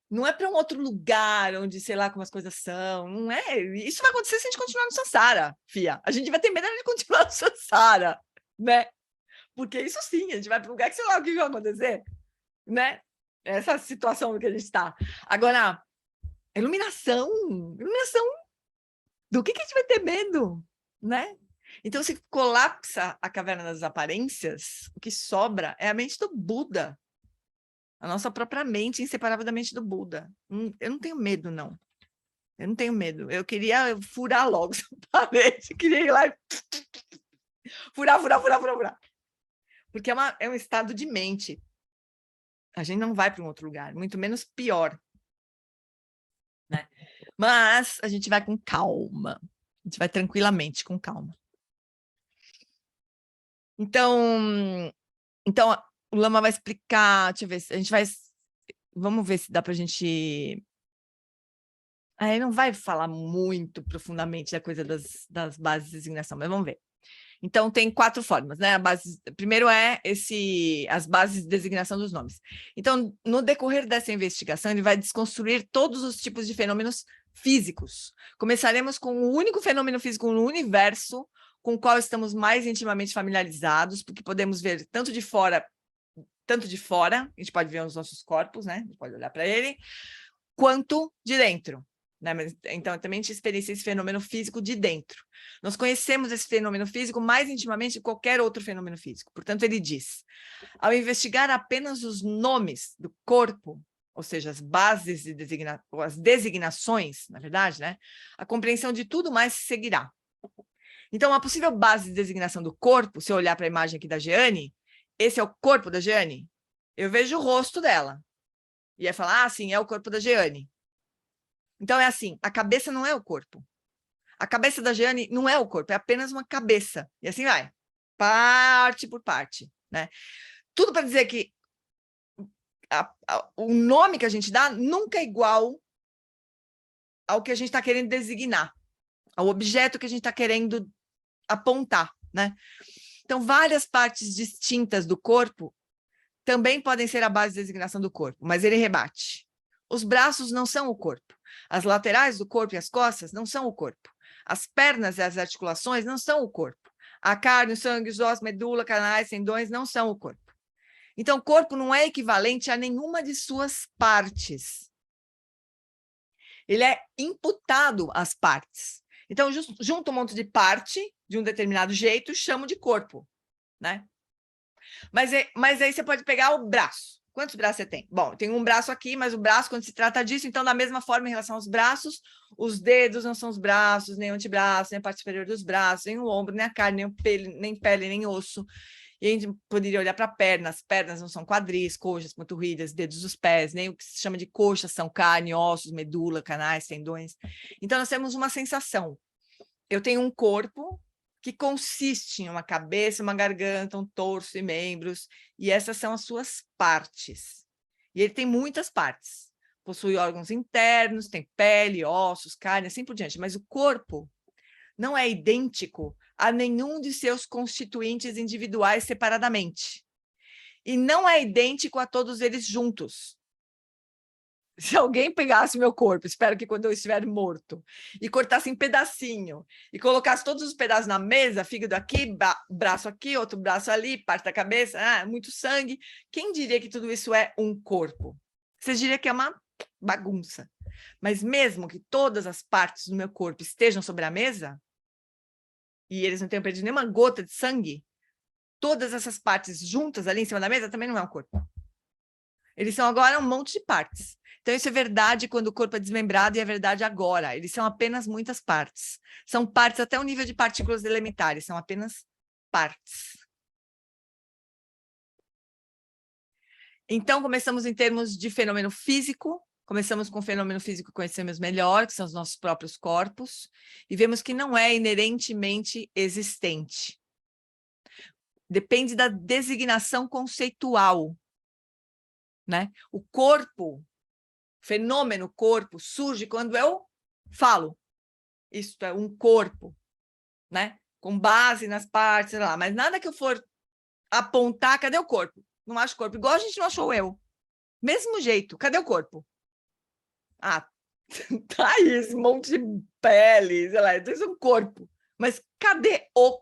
Não é para um outro lugar onde, sei lá, como as coisas são, não é. Isso vai acontecer se a gente continuar no Sansara, fia. A gente vai ter medo de continuar no Sansara, né? Porque isso sim, a gente vai para um lugar que sei lá o que vai acontecer, né? Essa situação que a gente está. Agora, iluminação do que a gente vai ter medo, né? Então, se colapsa a caverna das aparências, o que sobra é a mente do Buda, a nossa própria mente, inseparável da mente do Buda. Eu não tenho medo, não. Eu não tenho medo. Eu queria furar logo essa parede, queria ir lá e furar. Porque é um estado de mente. A gente não vai para um outro lugar, muito menos pior, né? Mas a gente vai com calma. A gente vai tranquilamente, com calma. Então o Lama vai explicar, deixa eu ver, a gente vai, vamos ver se dá para a gente... Ele não vai falar muito profundamente da coisa das bases de designação, mas vamos ver. Então, tem 4 formas, né? Primeiro as bases de designação dos nomes. Então, no decorrer dessa investigação, ele vai desconstruir todos os tipos de fenômenos físicos. Começaremos com o único fenômeno físico no universo com o qual estamos mais intimamente familiarizados, porque podemos ver tanto de fora, a gente pode ver os nossos corpos, né? A gente pode olhar para ele, quanto de dentro. Né? Mas, então, também a gente experiencia esse fenômeno físico de dentro. Nós conhecemos esse fenômeno físico mais intimamente que qualquer outro fenômeno físico. Portanto, ele diz, ao investigar apenas os nomes do corpo, ou seja, as bases de as designações, na verdade, né? A compreensão de tudo mais se seguirá. Então, uma possível base de designação do corpo, se eu olhar para a imagem aqui da Jeane, esse é o corpo da Jeane, eu vejo o rosto dela. E aí falar, sim, é o corpo da Jeane. Então, é assim, a cabeça não é o corpo. A cabeça da Jeane não é o corpo, é apenas uma cabeça. E assim vai, parte por parte, né? Tudo para dizer que o nome que a gente dá nunca é igual ao que a gente está querendo designar, ao objeto que a gente está querendo apontar, né? Então, várias partes distintas do corpo também podem ser a base de designação do corpo, mas ele rebate. Os braços não são o corpo. As laterais do corpo e as costas não são o corpo. As pernas e as articulações não são o corpo. A carne, o sangue, os ossos, medula, canais, tendões não são o corpo. Então, o corpo não é equivalente a nenhuma de suas partes. Ele é imputado às partes. Então, junto um monte de parte, de um determinado jeito, chamo de corpo, né? Mas aí você pode pegar o braço. Quantos braços você tem? Bom, tem um braço aqui, mas o braço, quando se trata disso, então, da mesma forma, em relação aos braços, os dedos não são os braços, nem o antebraço, nem a parte superior dos braços, nem o ombro, nem a carne, nem pele, nem osso. E a gente poderia olhar para as pernas não são quadris, coxas, panturrilhas, dedos dos pés, nem o que se chama de coxas são carne, ossos, medula, canais, tendões. Então, nós temos uma sensação. Eu tenho um corpo que consiste em uma cabeça, uma garganta, um torso e membros, e essas são as suas partes. E ele tem muitas partes. Possui órgãos internos, tem pele, ossos, carne, assim por diante. Mas o corpo não é idêntico a nenhum de seus constituintes individuais separadamente. E não é idêntico a todos eles juntos. Se alguém pegasse meu corpo, espero que quando eu estiver morto, e cortasse em pedacinho, e colocasse todos os pedaços na mesa, fígado aqui, braço aqui, outro braço ali, parte da cabeça, muito sangue, quem diria que tudo isso é um corpo? Você diria que é uma bagunça. Mas mesmo que todas as partes do meu corpo estejam sobre a mesa, e eles não tenham perdido nenhuma gota de sangue, todas essas partes juntas ali em cima da mesa também não é um corpo. Eles são agora um monte de partes. Então, isso é verdade quando o corpo é desmembrado e é verdade agora. Eles são apenas muitas partes. São partes até o nível de partículas elementares, são apenas partes. Então, começamos em termos de fenômeno físico, começamos com o fenômeno físico que conhecemos melhor, que são os nossos próprios corpos, e vemos que não é inerentemente existente. Depende da designação conceitual, né? O corpo, fenômeno corpo, surge quando eu falo. Isto é um corpo, né? Com base nas partes, sei lá, mas nada que eu for apontar, cadê o corpo? Não acho corpo. Igual a gente não achou o eu. Mesmo jeito, cadê o corpo? Ah, tá aí esse monte de pele, sei lá, isso é um corpo. Mas cadê o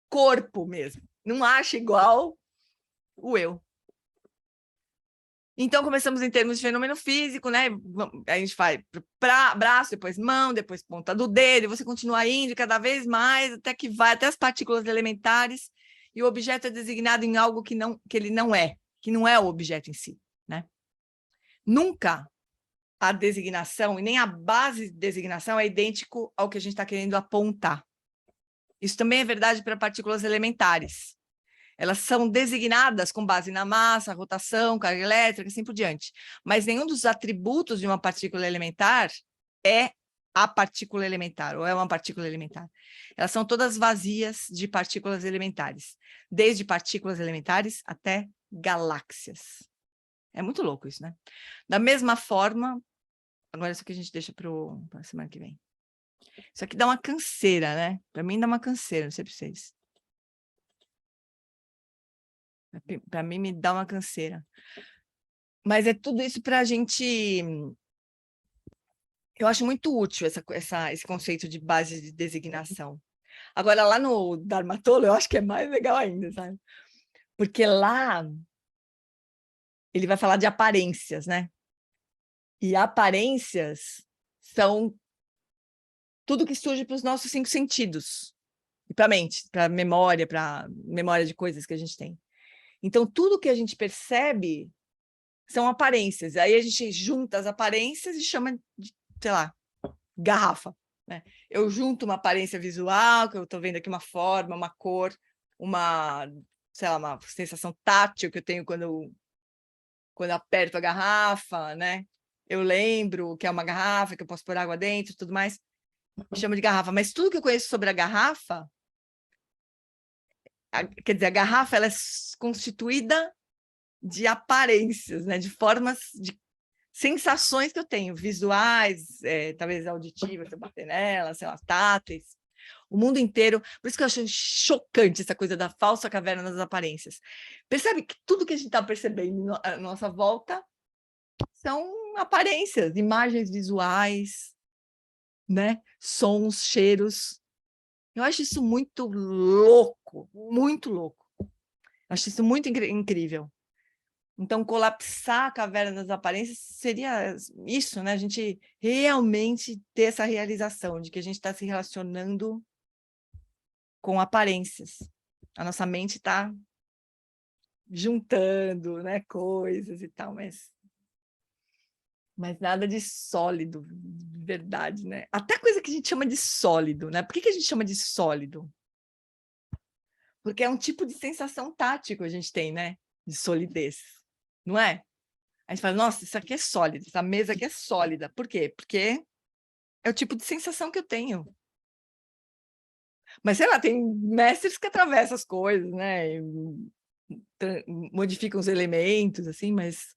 corpo mesmo? Não acha igual o eu. Então, começamos em termos de fenômeno físico, né? A gente vai para braço, depois mão, depois ponta do dedo, e você continua indo cada vez mais, até que vai até as partículas elementares, e o objeto é designado em algo que ele não é, que não é o objeto em si, né? Nunca a designação, e nem a base de designação é idêntico ao que a gente está querendo apontar. Isso também é verdade para partículas elementares. Elas são designadas com base na massa, rotação, carga elétrica, assim por diante. Mas nenhum dos atributos de uma partícula elementar é a partícula elementar, ou é uma partícula elementar. Elas são todas vazias de partículas elementares, desde partículas elementares até galáxias. É muito louco isso, né? Da mesma forma, agora isso aqui a gente deixa para a semana que vem. Isso aqui dá uma canseira, né? Para mim dá uma canseira, não sei para vocês. Para mim me dá uma canseira. Mas é tudo isso para a gente... Eu acho muito útil esse conceito de base de designação. Agora, lá no Dharma-Tolo, eu acho que é mais legal ainda, sabe? Porque lá ele vai falar de aparências, né? E aparências são tudo que surge para os nossos 5 sentidos. E para a mente, para memória de coisas que a gente tem. Então, tudo que a gente percebe são aparências. Aí a gente junta as aparências e chama de, sei lá, garrafa, né? Eu junto uma aparência visual, que eu estou vendo aqui uma forma, uma cor, sei lá, uma sensação tátil que eu tenho quando aperto a garrafa, né? Eu lembro que é uma garrafa, que eu posso pôr água dentro e tudo mais. Me chama de garrafa. Mas tudo que eu conheço sobre a garrafa, quer dizer, a garrafa ela é constituída de aparências, né? De formas, de sensações que eu tenho, visuais, talvez auditivas, se eu bater nela, sei lá, táteis, o mundo inteiro. Por isso que eu acho chocante essa coisa da falsa caverna das aparências. Percebe que tudo que a gente está percebendo à nossa volta são aparências, imagens visuais, né? Sons, cheiros. Eu acho isso muito louco, muito louco. Acho isso muito incrível. Então, colapsar a caverna das aparências seria isso, né? A gente realmente ter essa realização de que a gente está se relacionando com aparências. A nossa mente está juntando, né, coisas e tal, mas nada de sólido, de verdade, né? Até coisa que a gente chama de sólido, né? Por que a gente chama de sólido? Porque é um tipo de sensação tátil que a gente tem, né? De solidez, não é? A gente fala, nossa, isso aqui é sólido, essa mesa aqui é sólida. Por quê? Porque é o tipo de sensação que eu tenho. Mas, sei lá, tem mestres que atravessam as coisas, né? Modificam os elementos, assim, mas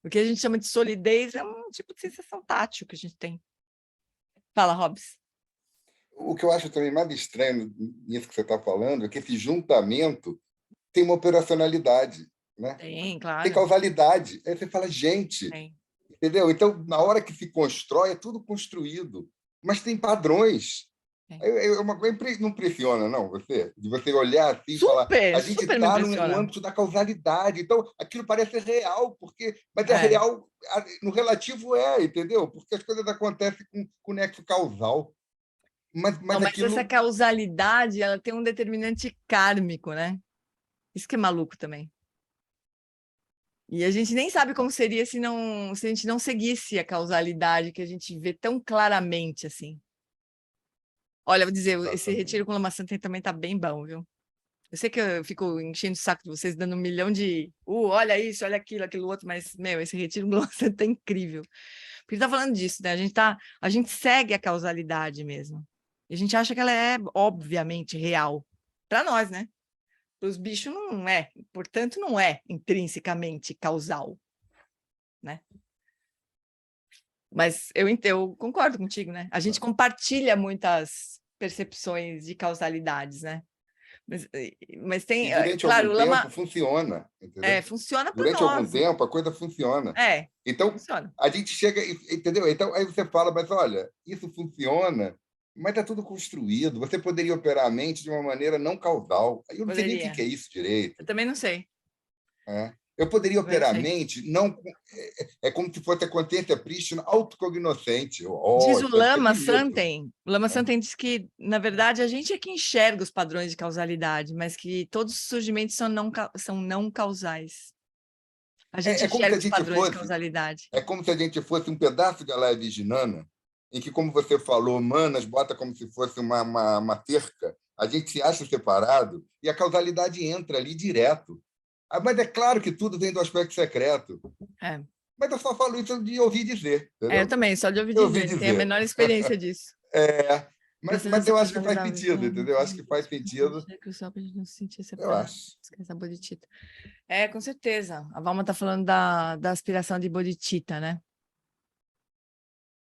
o que a gente chama de solidez é um tipo de sensação tátil que a gente tem. Fala, Hobbes. O que eu acho também mais estranho nisso que você está falando é que esse juntamento tem uma operacionalidade, né? Tem, claro. Tem causalidade. Aí você fala, gente, entendeu? Então, na hora que se constrói, é tudo construído, mas tem padrões. É uma coisa não impressiona, não, você? De você olhar assim e falar, a gente está no âmbito da causalidade, então aquilo parece real, mas é real, no relativo entendeu? Porque as coisas acontecem com nexo causal. Mas aquilo... essa causalidade, ela tem um determinante kármico, né? Isso que é maluco também. E a gente nem sabe como seria se a gente não seguisse a causalidade que a gente vê tão claramente assim. Olha, vou dizer, esse retiro com Lama Santa também tá bem bom, viu? Eu sei que eu fico enchendo o saco de vocês, dando 1 milhão de... olha isso, olha aquilo outro, mas, esse retiro com Lama Santa é incrível. Porque ele tá falando disso, né? A gente segue a causalidade mesmo. E a gente acha que ela é, obviamente, real. Para nós, né? Para os bichos não é. Portanto, não é intrinsecamente causal, né? Mas eu concordo contigo, né? A gente compartilha muitas percepções de causalidades, né? Mas tem, E durante claro, algum o lama tempo funciona, entendeu? funciona por Durante algum nós. tempo a coisa funciona. Então, Funciona. a gente chega, entendeu? Então, aí você fala, mas olha, isso funciona, mas está tudo construído. Você poderia operar a mente de uma maneira não causal. Aí eu não sei nem o que é isso direito. Eu também não sei. Eu poderia Também não operar a sei. mente, não, é como se fosse a consciência prístina autocognoscente. Diz Isso o deve ser Lama bonito. Santen. O Lama Santen diz que, na verdade, a gente é que enxerga os padrões de causalidade, mas que todos os surgimentos são não causais. A gente Como se enxerga a os gente padrões de fosse, causalidade. é como se a gente fosse um pedaço de Alaya Virginana, em que, como você falou, Manas bota como se fosse uma cerca, a gente se acha separado e a causalidade entra ali direto. Mas é claro que tudo vem do aspecto secreto. Mas eu só falo isso de ouvir dizer. Eu também, só de ouvir dizer. Não tenho a menor experiência disso. Mas eu acho que faz sentido, entendeu? Eu acho que faz sentido. Eu acho. Com certeza. A Valma está falando da aspiração de bodhicitta, né?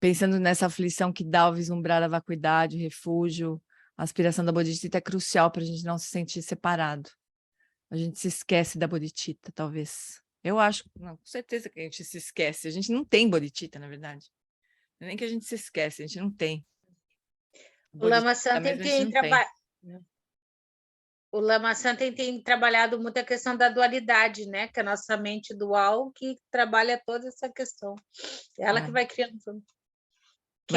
Pensando nessa aflição que dá ao vislumbrar a vacuidade, o refúgio, a aspiração da bodhicitta é crucial para a gente não se sentir separado. A gente se esquece da bodhicitta, talvez. Eu acho, não, com certeza que a gente se esquece. A gente não tem bodhicitta, na verdade. Não é nem que a gente se esquece, a gente não tem. O Lama Santen tem trabalhado muito a questão da dualidade, né? Que é a nossa mente dual que trabalha toda essa questão. Ela que vai criando. Que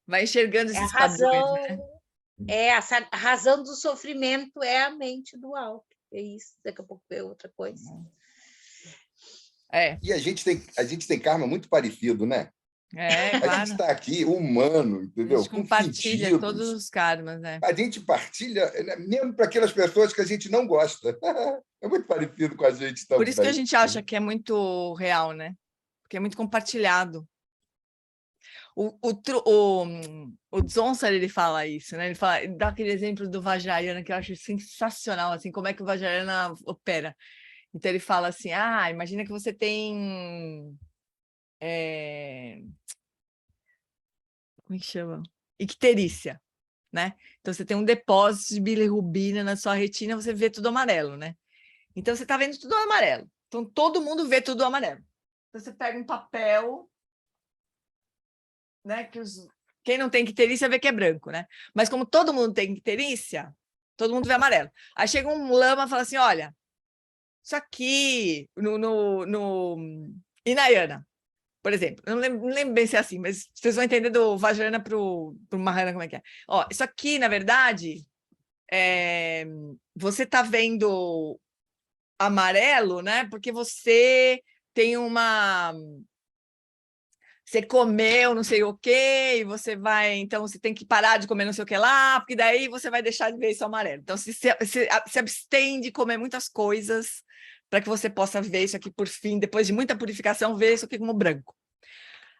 vai enxergando esses padrões, né? A razão do sofrimento é a mente dual. É isso, daqui a pouco é outra coisa. E a gente tem karma muito parecido, né? Claro. A gente está aqui humano, entendeu? A gente compartilha todos os karmas, né? A gente partilha, mesmo para aquelas pessoas que a gente não gosta. É muito parecido com a gente também. Por isso que a gente acha que é muito real, né? Porque é muito compartilhado. O Dzongsa, ele fala isso, né? Ele dá aquele exemplo do Vajrayana que eu acho sensacional, assim, como é que o Vajrayana opera. Então ele fala assim, imagina que você tem como é que chama? Icterícia, né? Então você tem um depósito de bilirrubina na sua retina, você vê tudo amarelo, né? Então você está vendo tudo amarelo. Então todo mundo vê tudo amarelo. Então você pega um papel, né? Quem não tem icterícia vê que é branco, né? Mas como todo mundo tem icterícia, todo mundo vê amarelo. Aí chega um lama e fala assim, olha, isso aqui no Hinayana, por exemplo, eu não lembro bem se é assim, mas vocês vão entender do Vajrayana para o Mahayana como é que é. Isso aqui, na verdade, você está vendo amarelo, né? Porque você tem você comeu não sei o quê, e você vai... Então, você tem que parar de comer não sei o que lá, porque daí você vai deixar de ver isso amarelo. Então, se abstém de comer muitas coisas para que você possa ver isso aqui por fim, depois de muita purificação, ver isso aqui como branco.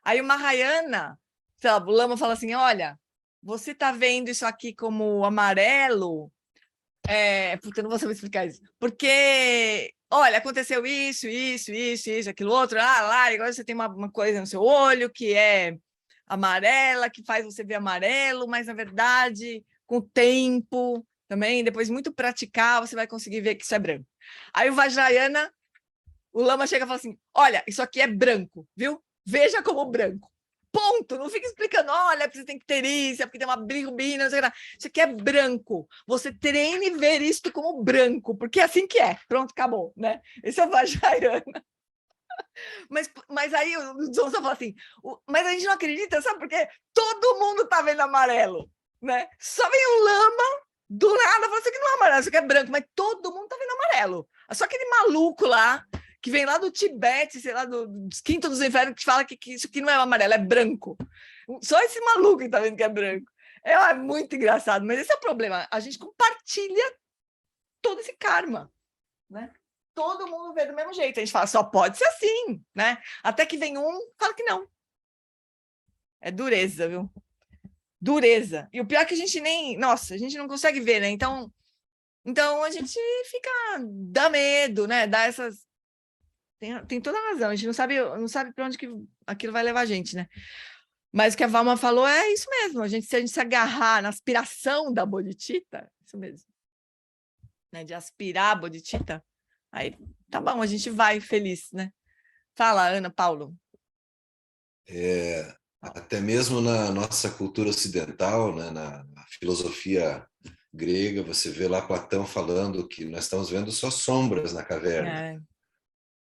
Aí o Mahayana, sei lá, o Lama fala assim, olha, você está vendo isso aqui como amarelo... Porque eu não vou saber explicar isso. Porque, olha, aconteceu isso, aquilo outro, lá, e agora você tem uma coisa no seu olho que é amarela, que faz você ver amarelo, mas, na verdade, com o tempo também, depois de muito praticar, você vai conseguir ver que isso é branco. Aí o Vajrayana, o Lama chega e fala assim, olha, isso aqui é branco, viu? Veja como branco. Ponto, não fica explicando, olha, porque você tem que ter isso, porque tem uma bilirrubina, não sei o que lá. Isso aqui é branco. Você treine ver isto como branco, porque é assim que é. Pronto, acabou, né? Esse é o Vajrayana. Mas aí o Dzongsa fala assim, mas a gente não acredita, sabe por quê? Todo mundo tá vendo amarelo, né? Só vem um lama, do nada, fala, isso aqui não é amarelo, isso aqui é branco, mas todo mundo tá vendo amarelo. Só aquele maluco lá, que vem lá do Tibete, sei lá, dos quintos dos infernos, que fala que isso aqui não é amarelo, é branco. Só esse maluco que tá vendo que é branco. É muito engraçado, mas esse é o problema. A gente compartilha todo esse karma, né? Todo mundo vê do mesmo jeito. A gente fala, só pode ser assim, né? Até que vem um, fala que não. É dureza, viu? Dureza. E o pior é que a gente nem... Nossa, a gente não consegue ver, né? Então a gente fica... Dá medo, né? Dá essas... Tem toda a razão. A gente não sabe para onde que aquilo vai levar a gente, né? Mas o que a Valma falou é isso mesmo. Se a gente se agarrar na aspiração da bodhicitta, isso mesmo. né, de aspirar a bodhicitta, aí tá bom, a gente vai feliz, né? Fala, Ana, Paulo. Até mesmo na nossa cultura ocidental, né, na filosofia grega, você vê lá Platão falando que nós estamos vendo só sombras na caverna.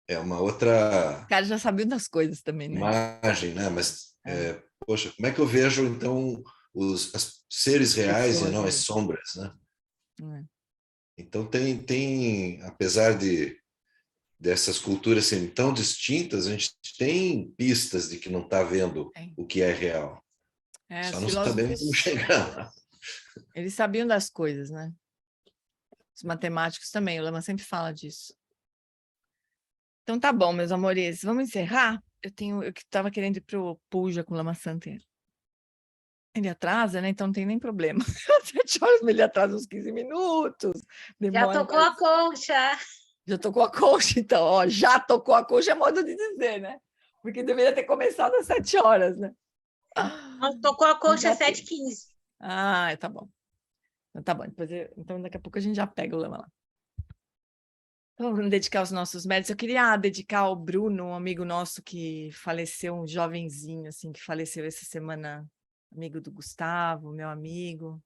É uma outra O cara já sabia das coisas também, né? imagem, né? Mas, poxa, como é que eu vejo, então, os seres reais e não as sombras, né? Então, apesar dessas culturas serem tão distintas, a gente tem pistas de que não está vendo o que é real. Só não sabemos como chegar lá. Eles sabiam das coisas, né? Os matemáticos também, o Lama sempre fala disso. Então tá bom, meus amores, vamos encerrar? Eu que estava querendo ir pro Puja com o Lama Santer. Ele atrasa, né? Então não tem nem problema. 7 horas, mas ele atrasa uns 15 minutos. Já tocou a concha. Já tocou a concha, então, ó, já tocou a concha é modo de dizer, né? Porque deveria ter começado às 7 horas, né? Tocou a concha às 7h15. Ah, tá bom. Então, tá bom. Então, daqui a pouco a gente já pega o Lama lá. Então, vamos dedicar aos nossos méritos. Eu queria dedicar ao Bruno, um amigo nosso que faleceu, um jovenzinho, assim, que faleceu essa semana, amigo do Gustavo, meu amigo.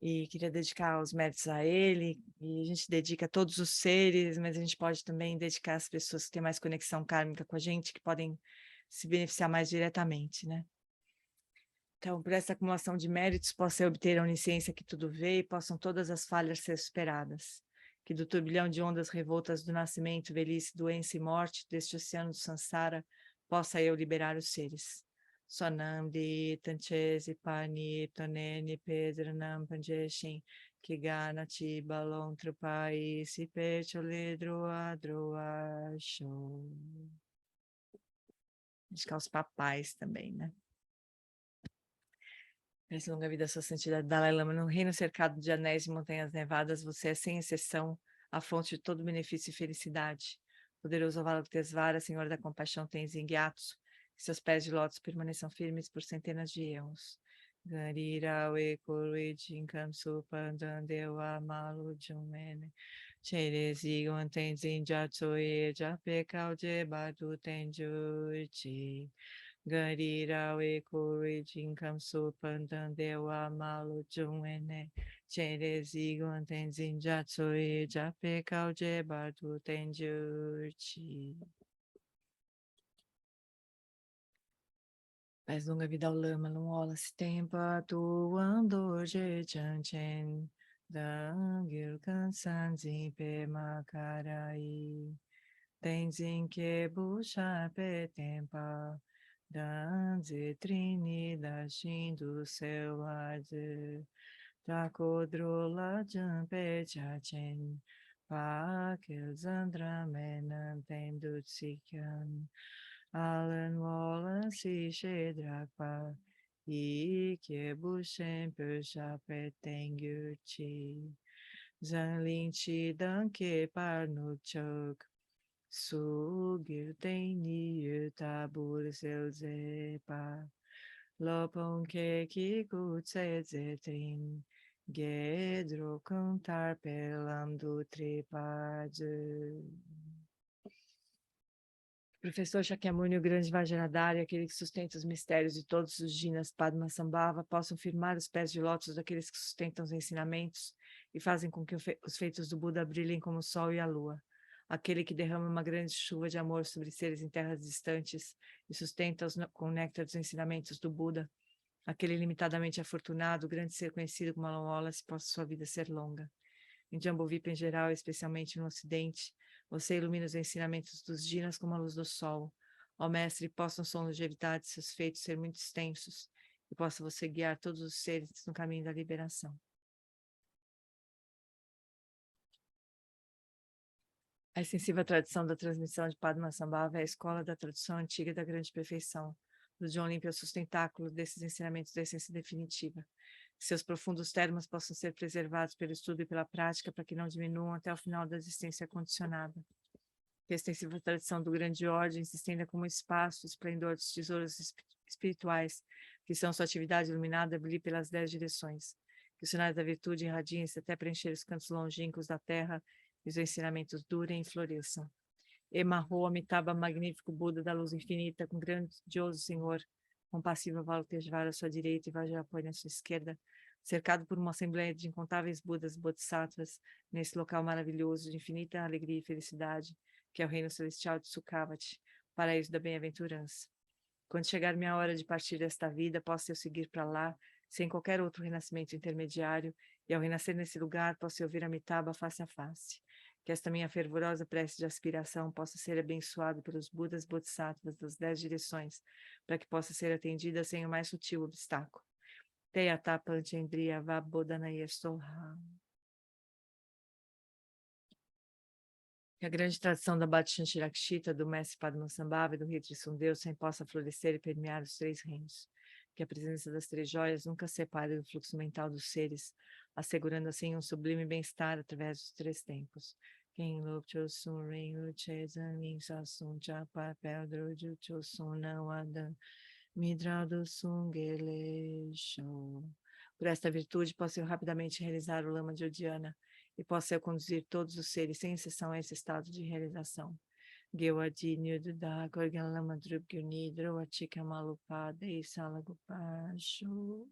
E queria dedicar os méritos a ele, e a gente dedica a todos os seres, mas a gente pode também dedicar as pessoas que têm mais conexão kármica com a gente, que podem se beneficiar mais diretamente, né? Então, por essa acumulação de méritos, possa obter a onisciência que tudo vê e possam todas as falhas ser superadas. Que do turbilhão de ondas revoltas do nascimento, velhice, doença e morte, deste oceano do Sansara, possa eu liberar os seres. Sonamdi, Tanchesi, Pani, Tonene, Pedranam, Panjeshin, Kiganati, Balon, Trupai, Sipecho, Ledroa, Droa, Show. Acho que é os papais também, né? Essa longa vida, sua santidade, Dalai Lama, no reino cercado de anéis e montanhas nevadas, você é, sem exceção, a fonte de todo benefício e felicidade. Poderoso Avalokitesvara, Senhor da compaixão, Tenzin Gyatso, que seus pés de lótus permaneçam firmes por centenas de eons. Garira Wekurui Jinkamsu Pandandewa Malu Jumene Cherezi Tenzin Gyatso E Japekau Jebadu Tenjuchi Garira Wekurui Jinkamsu Pandandewa Malu Jumene Cherezi Tenzin Gyatso E Japekau Jebadu Tenjuchi. Paz longa vida ao Lama, Luola, Sitempa, Tuando, Jechanchen, Dangil, Kansanzin, Pema, Karai, Tenzin, Kebusha, Petempa, Danze, Trini, Dashin, do céu, Ade, Takodrola, Jampe, Chachen, Pakel, Zandra, Menan, Tendo, Tsikan, Alan Wallace Shedrakpa Ikebushen Persha Petengurchi Zanlinchi Danke Parnuchok Sugil Teni Yutabur Selzepa Lopon Keki Kutsetzetrin Gedro Cantar Pelam do Tripade. Professor Shakyamuni, o grande Vajradhara, aquele que sustenta os mistérios de todos os Jinas Padmasambhava, possam firmar os pés de lótus daqueles que sustentam os ensinamentos e fazem com que os feitos do Buda brilhem como o sol e a lua. Aquele que derrama uma grande chuva de amor sobre seres em terras distantes e sustenta-os com o néctar dos ensinamentos do Buda. Aquele limitadamente afortunado, o grande ser conhecido como Alan Wallace, possa sua vida ser longa. Em Jambudvipa em geral, especialmente no Ocidente, você ilumina os ensinamentos dos Jinas como a luz do sol. Ó Mestre, possam sua longevidade e seus feitos ser muito extensos, e possa você guiar todos os seres no caminho da liberação. A extensiva tradição da transmissão de Padmasambhava é a escola da tradição antiga da grande perfeição. Do John Limpa é o sustentáculo desses ensinamentos da essência definitiva. Que seus profundos termos possam ser preservados pelo estudo e pela prática para que não diminuam até o final da existência condicionada. Que a extensiva tradição do grande ordem se estenda como espaço, esplendor dos tesouros espirituais, que são sua atividade iluminada, brilhe pelas 10 direções. que os sinais da virtude irradiem-se até preencher os cantos longínquos da terra e os ensinamentos durem e floresçam. Emarro Amitabha, magnífico Buda da luz infinita, com grandioso Senhor, compassivo Avalokiteshvara à sua direita e Vajrapāyana à sua esquerda, cercado por uma assembleia de incontáveis Budas, Bodhisattvas, nesse local maravilhoso de infinita alegria e felicidade, que é o reino celestial de Sukhavati, paraíso da bem-aventurança. Quando chegar minha hora de partir desta vida, posso eu seguir para lá, sem qualquer outro renascimento intermediário, e ao renascer nesse lugar, posso eu ouvir Amitabha face a face. Que esta minha fervorosa prece de aspiração possa ser abençoada pelos Budas Bodhisattvas das 10 direções, para que possa ser atendida sem o mais sutil obstáculo. Teyata Panchendriya Vabodhanaya Soha. Que a grande tradição da Bhattacharya do mestre Padmasambhava e do rei Trisundeu sempre possa florescer e permear os 3 reinos. Que a presença das 3 joias nunca separe do fluxo mental dos seres, assegurando assim um sublime bem-estar através dos 3 tempos. Quem lupcho sun ren uche zanin sasun chapa pedro jucho sun nawadan midrado sun gelesho. Por esta virtude posso eu rapidamente realizar o lama de Odiana e posso eu conduzir todos os seres sem exceção a esse estado de realização. Gewadi Nyududa Gorgan Lama Drupgyuni Drovachika Malupada e Salagopasho.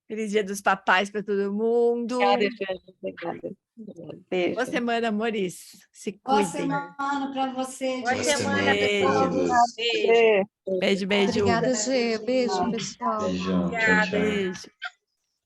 Feliz Dia dos Papais para todo mundo. Obrigada. Beijo. Boa semana, amores. Se Boa cuidem. semana para você. Boa Boa semana, semana pessoal. a todos. Beijo. Beijo, beijo. Obrigada, Gê. Beijo, pessoal. Beijão. Tchau, Obrigada. tchau. Beijo.